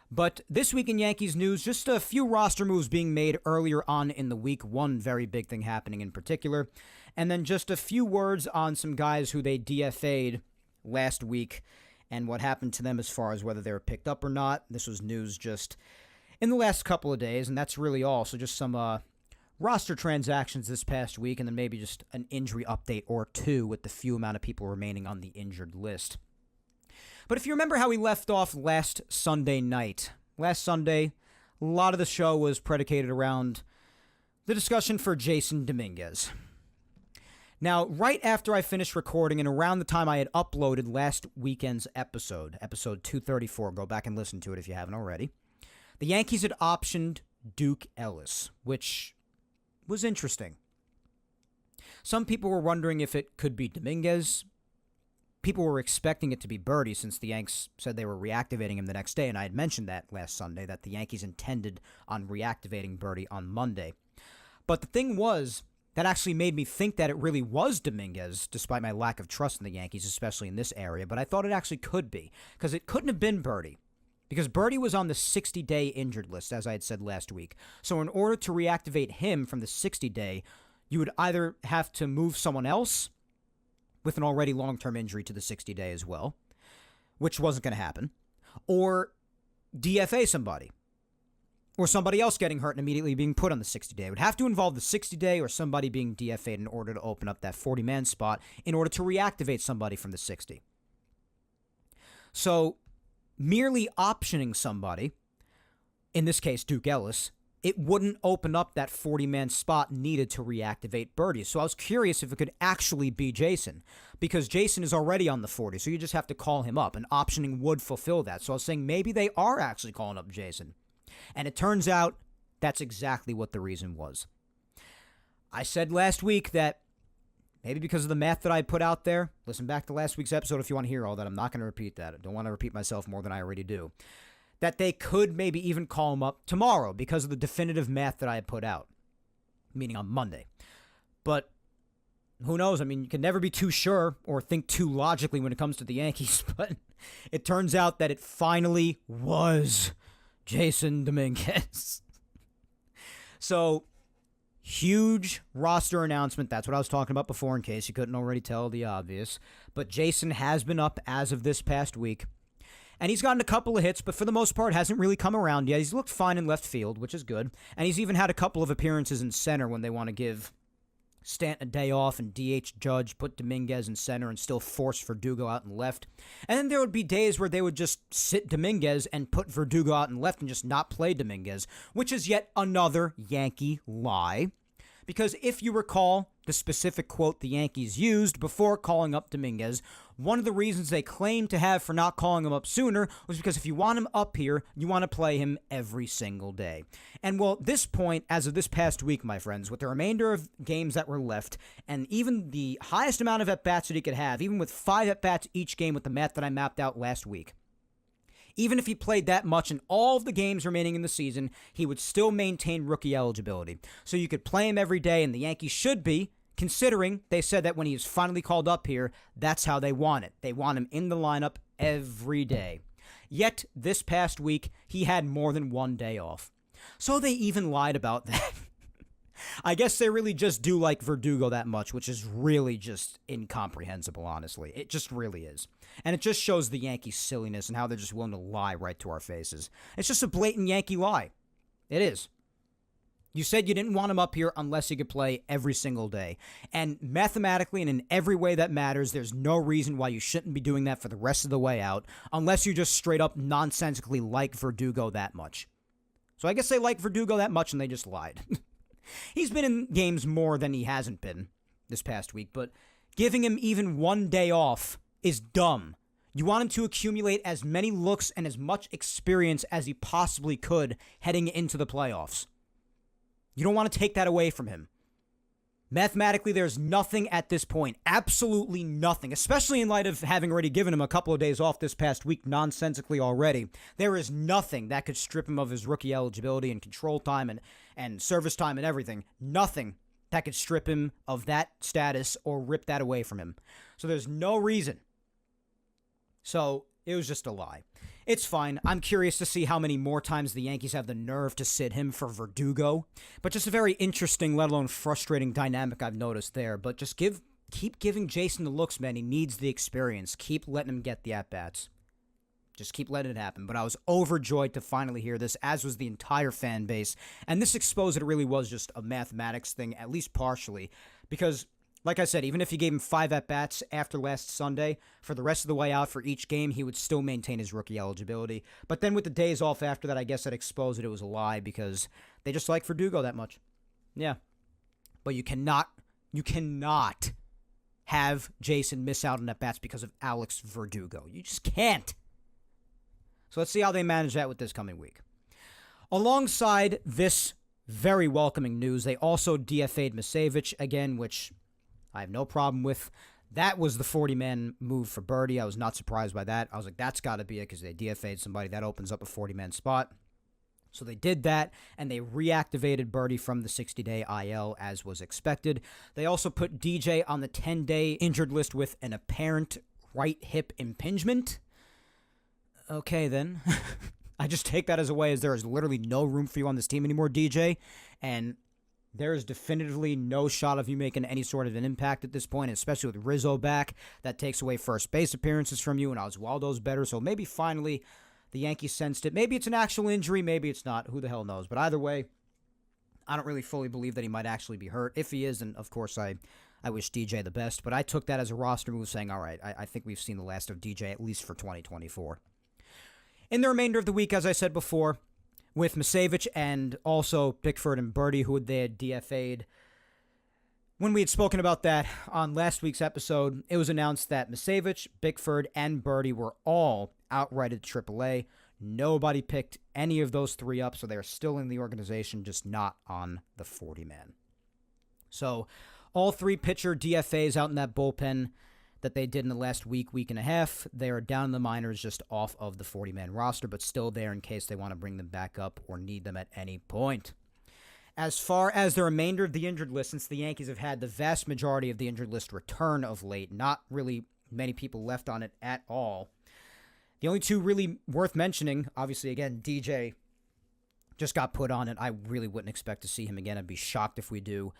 But this week in Yankees news, just a few roster moves being made earlier on in the week. One very big thing happening in particular. And then just a few words on some guys who they DFA'd last week and what happened to them as far as whether they were picked up or not. This was news just in the last couple of days, and that's really all. So just some roster transactions this past week, and then maybe just an injury update or two with the few amount of people remaining on the injured list. But if you remember how we left off last Sunday night, last Sunday, a lot of the show was predicated around the discussion for Jason Dominguez. Now, right after I finished recording and around the time I had uploaded last weekend's episode 234, go back and listen to it if you haven't already, the Yankees had optioned Duke Ellis, which was interesting. Some people were wondering if it could be Dominguez. People were expecting it to be Birdie since the Yanks said they were reactivating him the next day, and I had mentioned that last Sunday, that the Yankees intended on reactivating Birdie on Monday. But the thing was, that actually made me think that it really was Dominguez, despite my lack of trust in the Yankees, especially in this area, but I thought it actually could be, because it couldn't have been Birdie. Because Birdie was on the 60-day injured list, as I had said last week. So in order to reactivate him from the 60-day, you would either have to move someone else with an already long-term injury to the 60-day as well, which wasn't going to happen, or DFA somebody, or somebody else getting hurt and immediately being put on the 60-day. It would have to involve the 60-day or somebody being DFA'd in order to open up that 40-man spot in order to reactivate somebody from the 60. So merely optioning somebody, in this case Duke Ellis, it wouldn't open up that 40-man spot needed to reactivate Birdie. So I was curious if it could actually be Jason, because Jason is already on the 40, so you just have to call him up, and optioning would fulfill that. So I was saying maybe they are actually calling up Jason. And it turns out that's exactly what the reason was. I said last week that maybe because of the math that I put out there, listen back to last week's episode if you want to hear all that. I'm not going to repeat that. I don't want to repeat myself more than I already do. That they could maybe even call him up tomorrow because of the definitive math that I had put out, meaning on Monday. But who knows? I mean, you can never be too sure or think too logically when it comes to the Yankees, but it turns out that it finally was Jason Dominguez. So, huge roster announcement. That's what I was talking about before, in case you couldn't already tell the obvious. But Jason has been up as of this past week. And he's gotten a couple of hits, but for the most part hasn't really come around yet. He's looked fine in left field, which is good. And he's even had a couple of appearances in center when they want to give Stanton a day off and DH Judge, put Dominguez in center and still force Verdugo out in left. And then there would be days where they would just sit Dominguez and put Verdugo out in left and just not play Dominguez, which is yet another Yankee lie. Because if you recall the specific quote the Yankees used before calling up Dominguez, one of the reasons they claimed to have for not calling him up sooner was because if you want him up here, you want to play him every single day. And well, at this point, as of this past week, my friends, with the remainder of games that were left, and even the highest amount of at-bats that he could have, even with 5 at-bats each game with the math that I mapped out last week, even if he played that much in all of the games remaining in the season, he would still maintain rookie eligibility. So you could play him every day, and the Yankees should be, considering they said that when he was finally called up here, that's how they want it. They want him in the lineup every day. Yet, this past week, he had more than 1 day off. So they even lied about that. I guess they really just do like Verdugo that much, which is really just incomprehensible, honestly. It just really is. And it just shows the Yankees' silliness and how they're just willing to lie right to our faces. It's just a blatant Yankee lie. It is. You said you didn't want him up here unless he could play every single day. And mathematically and in every way that matters, there's no reason why you shouldn't be doing that for the rest of the way out, unless you just straight up nonsensically like Verdugo that much. So I guess they like Verdugo that much and they just lied. He's been in games more than he hasn't been this past week, but giving him even 1 day off is dumb. You want him to accumulate as many looks and as much experience as he possibly could heading into the playoffs. You don't want to take that away from him. Mathematically, there's nothing at this point, absolutely nothing, especially in light of having already given him a couple of days off this past week nonsensically already. There is nothing that could strip him of his rookie eligibility and control time and service time and everything. Nothing that could strip him of that status or rip that away from him. So there's no reason. So it was just a lie. It's fine. I'm curious to see how many more times the Yankees have the nerve to sit him for Verdugo. But just a very interesting, let alone frustrating dynamic I've noticed there. But just keep giving Jason the looks, man. He needs the experience. Keep letting him get the at-bats. Just keep letting it happen. But I was overjoyed to finally hear this, as was the entire fan base. And this exposed it really was just a mathematics thing, at least partially. Because, like I said, even if you gave him 5 at-bats after last Sunday, for the rest of the way out for each game, he would still maintain his rookie eligibility. But then with the days off after that, I guess that exposed it was a lie because they just like Verdugo that much. Yeah. But you cannot have Jason miss out on at-bats because of Alex Verdugo. You just can't. So let's see how they manage that with this coming week. Alongside this very welcoming news, they also DFA'd Misevich again, which I have no problem with. That was the 40-man move for Birdie. I was not surprised by that. I was like, that's got to be it because they DFA'd somebody. That opens up a 40-man spot. So they did that, and they reactivated Birdie from the 60-day IL as was expected. They also put DJ on the 10-day injured list with an apparent right hip impingement. Okay, then. I just take that as a way as there is literally no room for you on this team anymore, DJ. And there is definitively no shot of you making any sort of an impact at this point, especially with Rizzo back. That takes away first base appearances from you, and Oswaldo's better. So maybe finally the Yankees sensed it. Maybe it's an actual injury. Maybe it's not. Who the hell knows? But either way, I don't really fully believe that he might actually be hurt. If he is, then of course I wish DJ the best. But I took that as a roster move saying, all right, I think we've seen the last of DJ at least for 2024. In the remainder of the week, as I said before, with Misevich and also Bickford and Birdie, who they had DFA'd. When we had spoken about that on last week's episode, it was announced that Misevich, Bickford, and Birdie were all outrighted to AAA. Nobody picked any of those 3 up, so they're still in the organization, just not on the 40-man. So all 3 pitcher DFAs out in that bullpen that they did in the last week and a half. They are down in the minors, just off of the 40-man roster, but still there in case they want to bring them back up or need them at any point. As far as the remainder of the injured list, since the Yankees have had the vast majority of the injured list return of late, not really many people left on it at all. The only two really worth mentioning, obviously, again, DJ just got put on it. I really wouldn't expect to see him again. I'd be shocked if we do.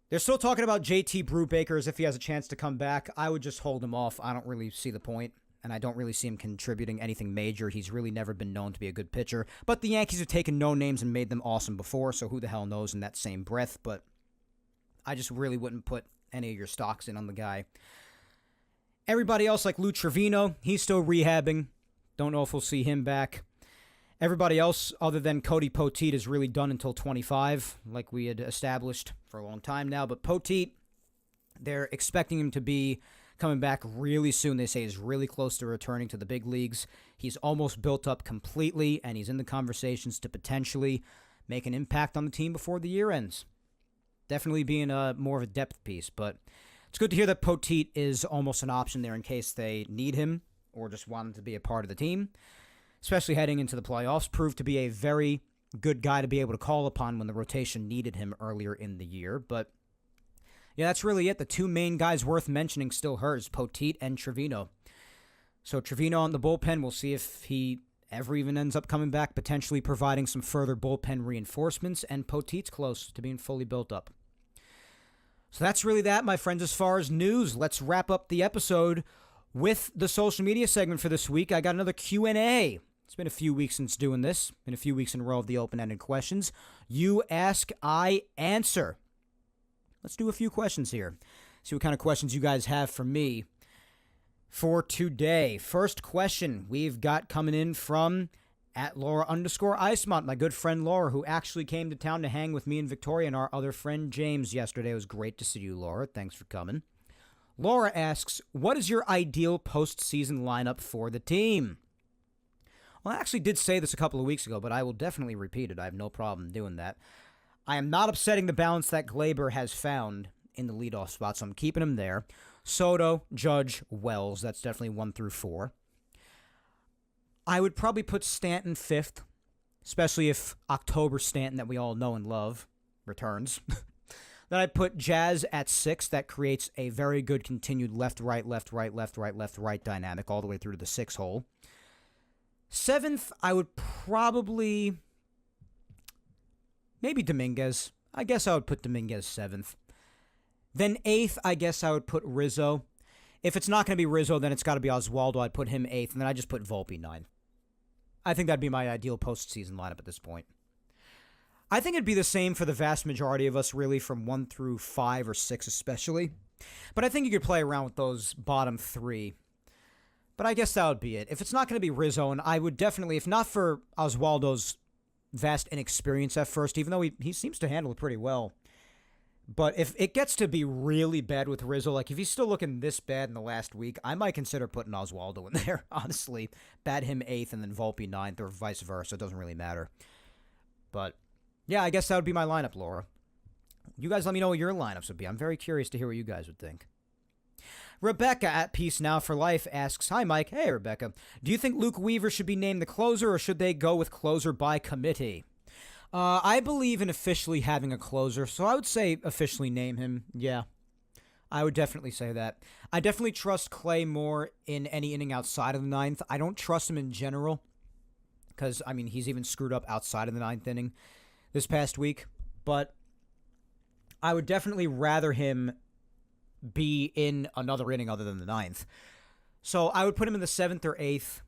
They're still talking about JT Brubaker as if he has a chance to come back. I would just hold him off. I don't really see the point, and I don't really see him contributing anything major. He's really never been known to be a good pitcher. But the Yankees have taken no names and made them awesome before, so who the hell knows in that same breath. But I just really wouldn't put any of your stocks in on the guy. Everybody else, like Lou Trevino, he's still rehabbing. Don't know if we'll see him back. Everybody else, other than Cody Poteet, is really done until 25, like we had established for a long time now. But Poteet, they're expecting him to be coming back really soon. They say he's really close to returning to the big leagues. He's almost built up completely, and he's in the conversations to potentially make an impact on the team before the year ends. Definitely being more of a depth piece, but it's good to hear that Poteet is almost an option there in case they need him or just want him to be a part of the team, especially heading into the playoffs. Proved to be a very good guy to be able to call upon when the rotation needed him earlier in the year. But yeah, that's really it. The two main guys worth mentioning still hurt, Poteet and Trevino. So Trevino on the bullpen, we'll see if he ever even ends up coming back, potentially providing some further bullpen reinforcements, and Poteet's close to being fully built up. So that's really that, my friends, as far as news. Let's wrap up the episode with the social media segment for this week. I got another Q&A. It's been a few weeks since doing this. Been a few weeks in a row of the open-ended questions. You ask, I answer. Let's do a few questions here. See what kind of questions you guys have for me for today. First question we've got coming in from at Laura_Icemont, my good friend Laura, who actually came to town to hang with me and Victoria and our other friend James yesterday. It was great to see you, Laura. Thanks for coming. Laura asks, what is your ideal postseason lineup for the team? Well, I actually did say this a couple of weeks ago, but I will definitely repeat it. I have no problem doing that. I am not upsetting the balance that Glaber has found in the leadoff spot, so I'm keeping him there. Soto, Judge, Wells, that's definitely 1 through 4. I would probably put Stanton 5th, especially if October Stanton that we all know and love returns. Then I'd put Jazz at 6th. That creates a very good continued left-right, left-right, left-right, left-right dynamic all the way through to the 6 hole. 7th, I would probably maybe Dominguez. I guess I would put Dominguez 7th. Then 8th, I guess I would put Rizzo. If it's not going to be Rizzo, then it's got to be Oswaldo. I'd put him 8th, and then I just put Volpe 9th. I think that'd be my ideal postseason lineup at this point. I think it'd be the same for the vast majority of us, really, from 1 through 5 or 6 especially. But I think you could play around with those bottom 3. But I guess that would be it. If it's not going to be Rizzo, and I would definitely, if not for Oswaldo's vast inexperience at first, even though he seems to handle it pretty well. But if it gets to be really bad with Rizzo, like if he's still looking this bad in the last week, I might consider putting Oswaldo in there, honestly. Bat him 8th and then Volpe 9th or vice versa. It doesn't really matter. But yeah, I guess that would be my lineup, Laura. You guys let me know what your lineups would be. I'm very curious to hear what you guys would think. Rebecca at Peace Now for Life asks, hi, Mike. Hey, Rebecca. Do you think Luke Weaver should be named the closer, or should they go with closer by committee? I believe in officially having a closer, so I would say officially name him. Yeah, I would definitely say that. I definitely trust Clay more in any inning outside of the 9th. I don't trust him in general because, I mean, he's even screwed up outside of the 9th inning this past week. But I would definitely rather him be in another inning other than the 9th. So I would put him in the 7th or 8th.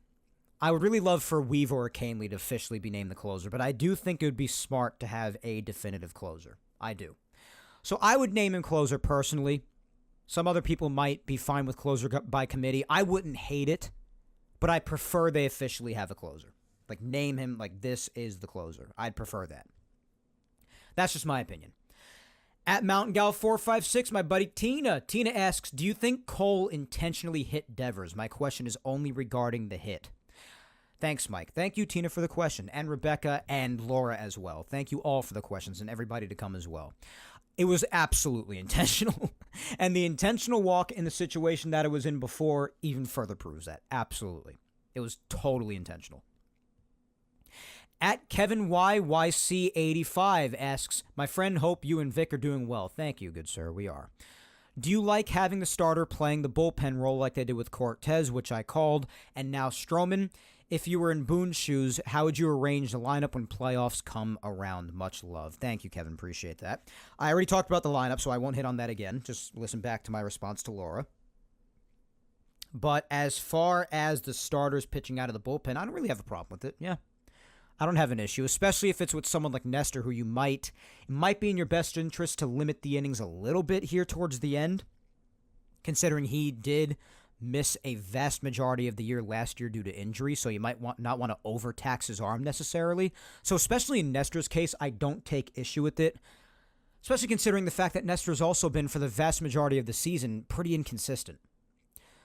I would really love for Weaver or Canely to officially be named the closer, but I do think it would be smart to have a definitive closer. I do. So I would name him closer personally. Some other people might be fine with closer by committee. I wouldn't hate it, but I prefer they officially have a closer. Like, name him like this is the closer. I'd prefer that. That's just my opinion. At Mountain Gal 456, my buddy Tina. Tina asks, do you think Cole intentionally hit Devers? My question is only regarding the hit. Thanks, Mike. Thank you, Tina, for the question, and Rebecca and Laura as well. Thank you all for the questions, and everybody to come as well. It was absolutely intentional, and the intentional walk in the situation that it was in before even further proves that. Absolutely. It was totally intentional. At Kevin YYC85 asks, my friend, hope you and Vic are doing well. Thank you, good sir, we are. Do you like having the starter playing the bullpen role like they did with Cortez, which I called, and now Stroman? If you were in Boone's shoes, how would you arrange the lineup when playoffs come around? Much love. Thank you, Kevin. Appreciate that. I already talked about the lineup, so I won't hit on that again. Just listen back to my response to Laura. But as far as the starters pitching out of the bullpen, I don't really have a problem with it. Yeah. I don't have an issue, especially if it's with someone like Nestor, who it might be in your best interest to limit the innings a little bit here towards the end, considering he did miss a vast majority of the year last year due to injury, so you might not want to overtax his arm necessarily. So especially in Nestor's case, I don't take issue with it, especially considering the fact that Nestor's also been, for the vast majority of the season, pretty inconsistent.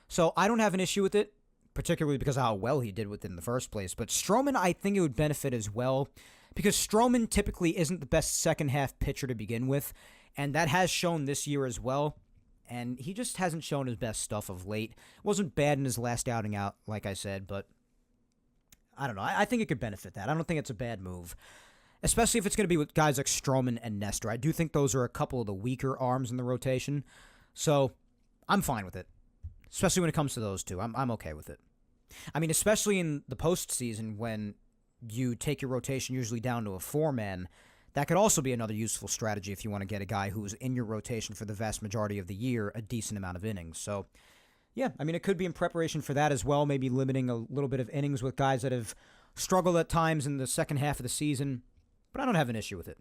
So I don't have an issue with it, particularly because of how well he did with it in the first place. But Stroman, I think it would benefit as well, because Stroman typically isn't the best second-half pitcher to begin with, and that has shown this year as well. And he just hasn't shown his best stuff of late. Wasn't bad in his last outing out, like I said, but I don't know. I think it could benefit that. I don't think it's a bad move, especially if it's going to be with guys like Stroman and Nestor. I do think those are a couple of the weaker arms in the rotation, so I'm fine with it, especially when it comes to those two. I'm okay with it. I mean, especially in the postseason when you take your rotation usually down to a four-man. That could also be another useful strategy if you want to get a guy who's in your rotation for the vast majority of the year a decent amount of innings. So, yeah, I mean, it could be in preparation for that as well, maybe limiting a little bit of innings with guys that have struggled at times in the second half of the season, but I don't have an issue with it.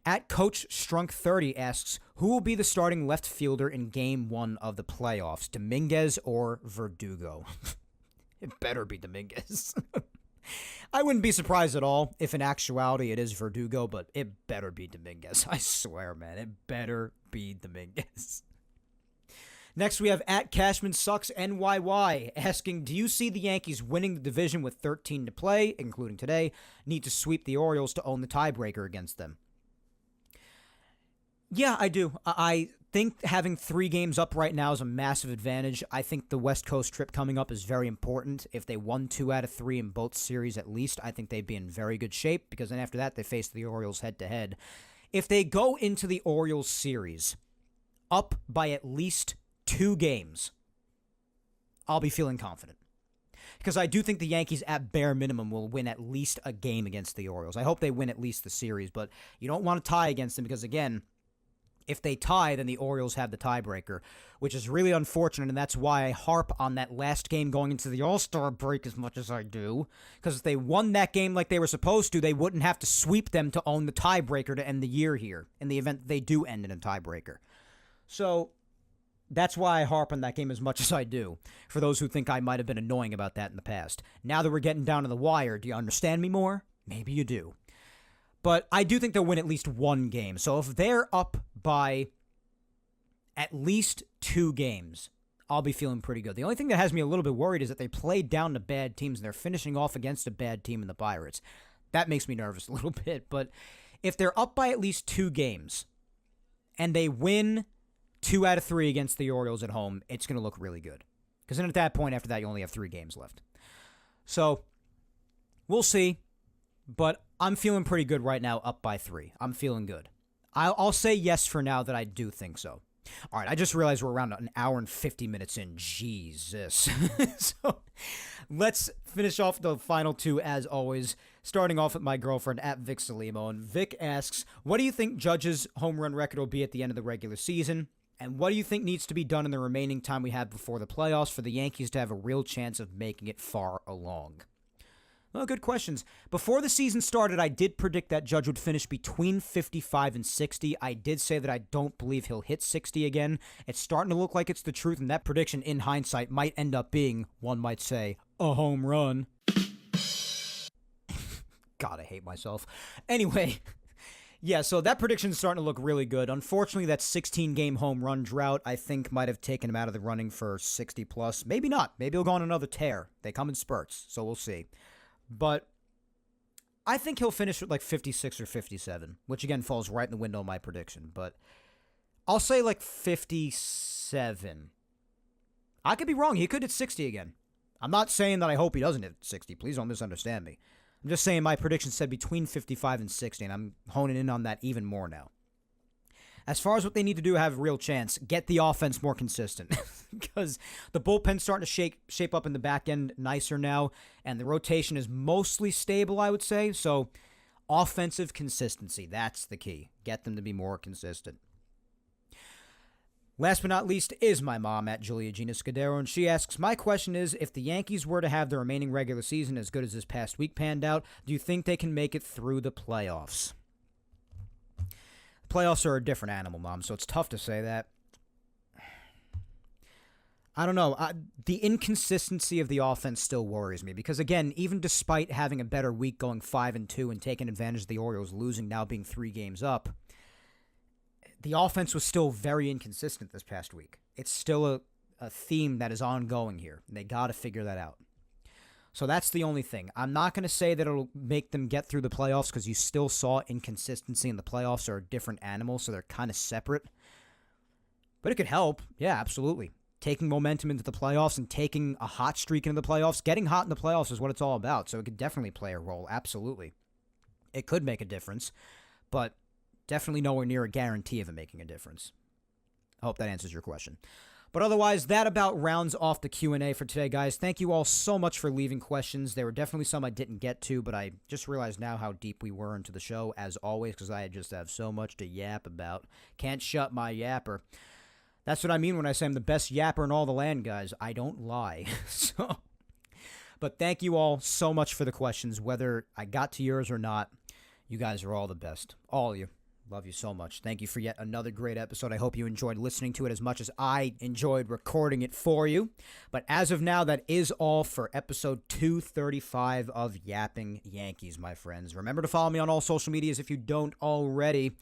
At Coach Strunk30 asks, who will be the starting left fielder in Game 1 of the playoffs, Dominguez or Verdugo? It better be Dominguez. I wouldn't be surprised at all if in actuality it is Verdugo, but it better be Dominguez. I swear, man, it better be Dominguez. Next, we have at Cashman Sucks NYY asking, do you see the Yankees winning the division with 13 to play, including today, need to sweep the Orioles to own the tiebreaker against them? Yeah, I do. I think having 3 games up right now is a massive advantage. I think the West Coast trip coming up is very important. If they won 2 out of 3 in both series at least, I think they'd be in very good shape, because then after that they face the Orioles head-to-head. If they go into the Orioles series up by at least 2 games, I'll be feeling confident. Because I do think the Yankees, at bare minimum, will win at least a game against the Orioles. I hope they win at least the series, but you don't want to tie against them because, again, if they tie, then the Orioles have the tiebreaker, which is really unfortunate, and that's why I harp on that last game going into the All-Star break as much as I do, because if they won that game like they were supposed to, they wouldn't have to sweep them to own the tiebreaker to end the year here, in the event they do end in a tiebreaker. So that's why I harp on that game as much as I do, for those who think I might have been annoying about that in the past. Now that we're getting down to the wire, do you understand me more? Maybe you do. But I do think they'll win at least 1 game. So if they're up by at least 2 games, I'll be feeling pretty good. The only thing that has me a little bit worried is that they played down to bad teams and they're finishing off against a bad team in the Pirates. That makes me nervous a little bit. But if they're up by at least 2 games and they win 2 out of 3 against the Orioles at home, it's going to look really good. Because then at that point, after that, you only have 3 games left. So we'll see. But I'm feeling pretty good right now, up by 3. I'm feeling good. I'll say yes for now that I do think so. All right, I just realized we're around an hour and 50 minutes in. Jesus. So let's finish off the final 2 as always, starting off with my girlfriend at Vic Salimo. And Vic asks, what do you think Judge's home run record will be at the end of the regular season? And what do you think needs to be done in the remaining time we have before the playoffs for the Yankees to have a real chance of making it far along? Well, good questions. Before the season started, I did predict that Judge would finish between 55 and 60. I did say that I don't believe he'll hit 60 again. It's starting to look like it's the truth, and that prediction, in hindsight, might end up being, one might say, a home run. God, I hate myself. Anyway, yeah, so that prediction's starting to look really good. Unfortunately, that 16-game home run drought, I think, might have taken him out of the running for 60-plus. Maybe not. Maybe he'll go on another tear. They come in spurts, so we'll see. But I think he'll finish with like 56 or 57, which again falls right in the window of my prediction. But I'll say like 57. I could be wrong. He could hit 60 again. I'm not saying that I hope he doesn't hit 60. Please don't misunderstand me. I'm just saying my prediction said between 55 and 60, and I'm honing in on that even more now. As far as what they need to do to have a real chance, get the offense more consistent. Because the bullpen's starting to shape up in the back end nicer now, and the rotation is mostly stable, I would say. So offensive consistency, that's the key. Get them to be more consistent. Last but not least is my mom at Julia Gina Scudero, and she asks, my question is, if the Yankees were to have the remaining regular season as good as this past week panned out, do you think they can make it through the playoffs? Playoffs are a different animal, Mom, so it's tough to say that. I don't know. The inconsistency of the offense still worries me because, again, even despite having a better week going 5-2 and taking advantage of the Orioles losing, now being 3 games up, the offense was still very inconsistent this past week. It's still a theme that is ongoing here. They got to figure that out. So that's the only thing. I'm not going to say that it'll make them get through the playoffs because you still saw inconsistency, and the playoffs are a different animal, so they're kind of separate. But it could help. Yeah, absolutely. Taking momentum into the playoffs and taking a hot streak into the playoffs. Getting hot in the playoffs is what it's all about, so it could definitely play a role. Absolutely. It could make a difference, but definitely nowhere near a guarantee of it making a difference. I hope that answers your question. But otherwise, that about rounds off the Q&A for today, guys. Thank you all so much for leaving questions. There were definitely some I didn't get to, but I just realized now how deep we were into the show, as always, because I just have so much to yap about. Can't shut my yapper. That's what I mean when I say I'm the best yapper in all the land, guys. I don't lie. But thank you all so much for the questions, whether I got to yours or not. You guys are all the best. All of you. Love you so much. Thank you for yet another great episode. I hope you enjoyed listening to it as much as I enjoyed recording it for you. But as of now, that is all for episode 235 of Yapping Yankees, my friends. Remember to follow me on all social medias if you don't already.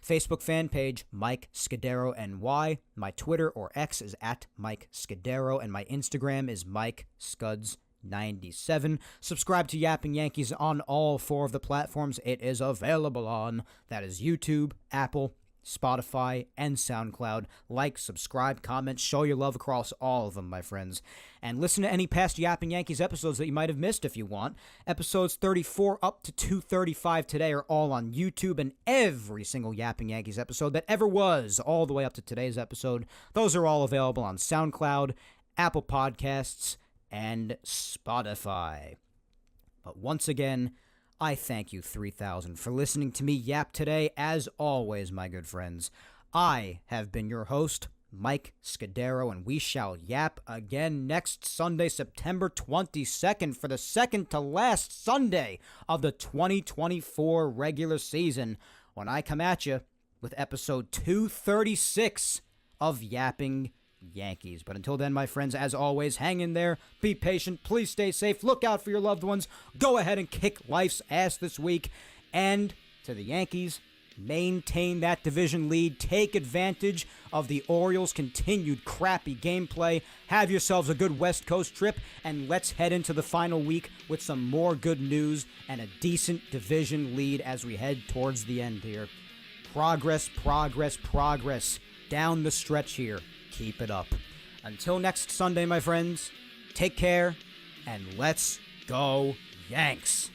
Facebook fan page, Mike Scudero NY. My Twitter or X is at Mike Scudero, and my Instagram is Mike Scuds 97. Subscribe to Yapping Yankees on all 4 of the platforms it is available on. That is YouTube, Apple, Spotify, and SoundCloud. Like, subscribe, comment, show your love across all of them, my friends. And listen to any past Yapping Yankees episodes that you might have missed if you want. Episodes 34 up to 235 today are all on YouTube, and every single Yapping Yankees episode that ever was, all the way up to today's episode, those are all available on SoundCloud, Apple Podcasts, and Spotify. But once again, I thank you 3,000 for listening to me yap today. As always, my good friends, I have been your host, Mike Scudero, and we shall yap again next Sunday, September 22nd, for the second to last Sunday of the 2024 regular season, when I come at you with episode 236 of Yapping Yankees. But until then, my friends, as always, hang in there, be patient, please stay safe, look out for your loved ones, go ahead and kick life's ass this week, and to the Yankees, maintain that division lead, take advantage of the Orioles' continued crappy gameplay, have yourselves a good West Coast trip, and let's head into the final week with some more good news and a decent division lead as we head towards the end here. Progress, progress, progress down the stretch here. Keep it up. Until next Sunday, my friends, take care, and let's go Yanks.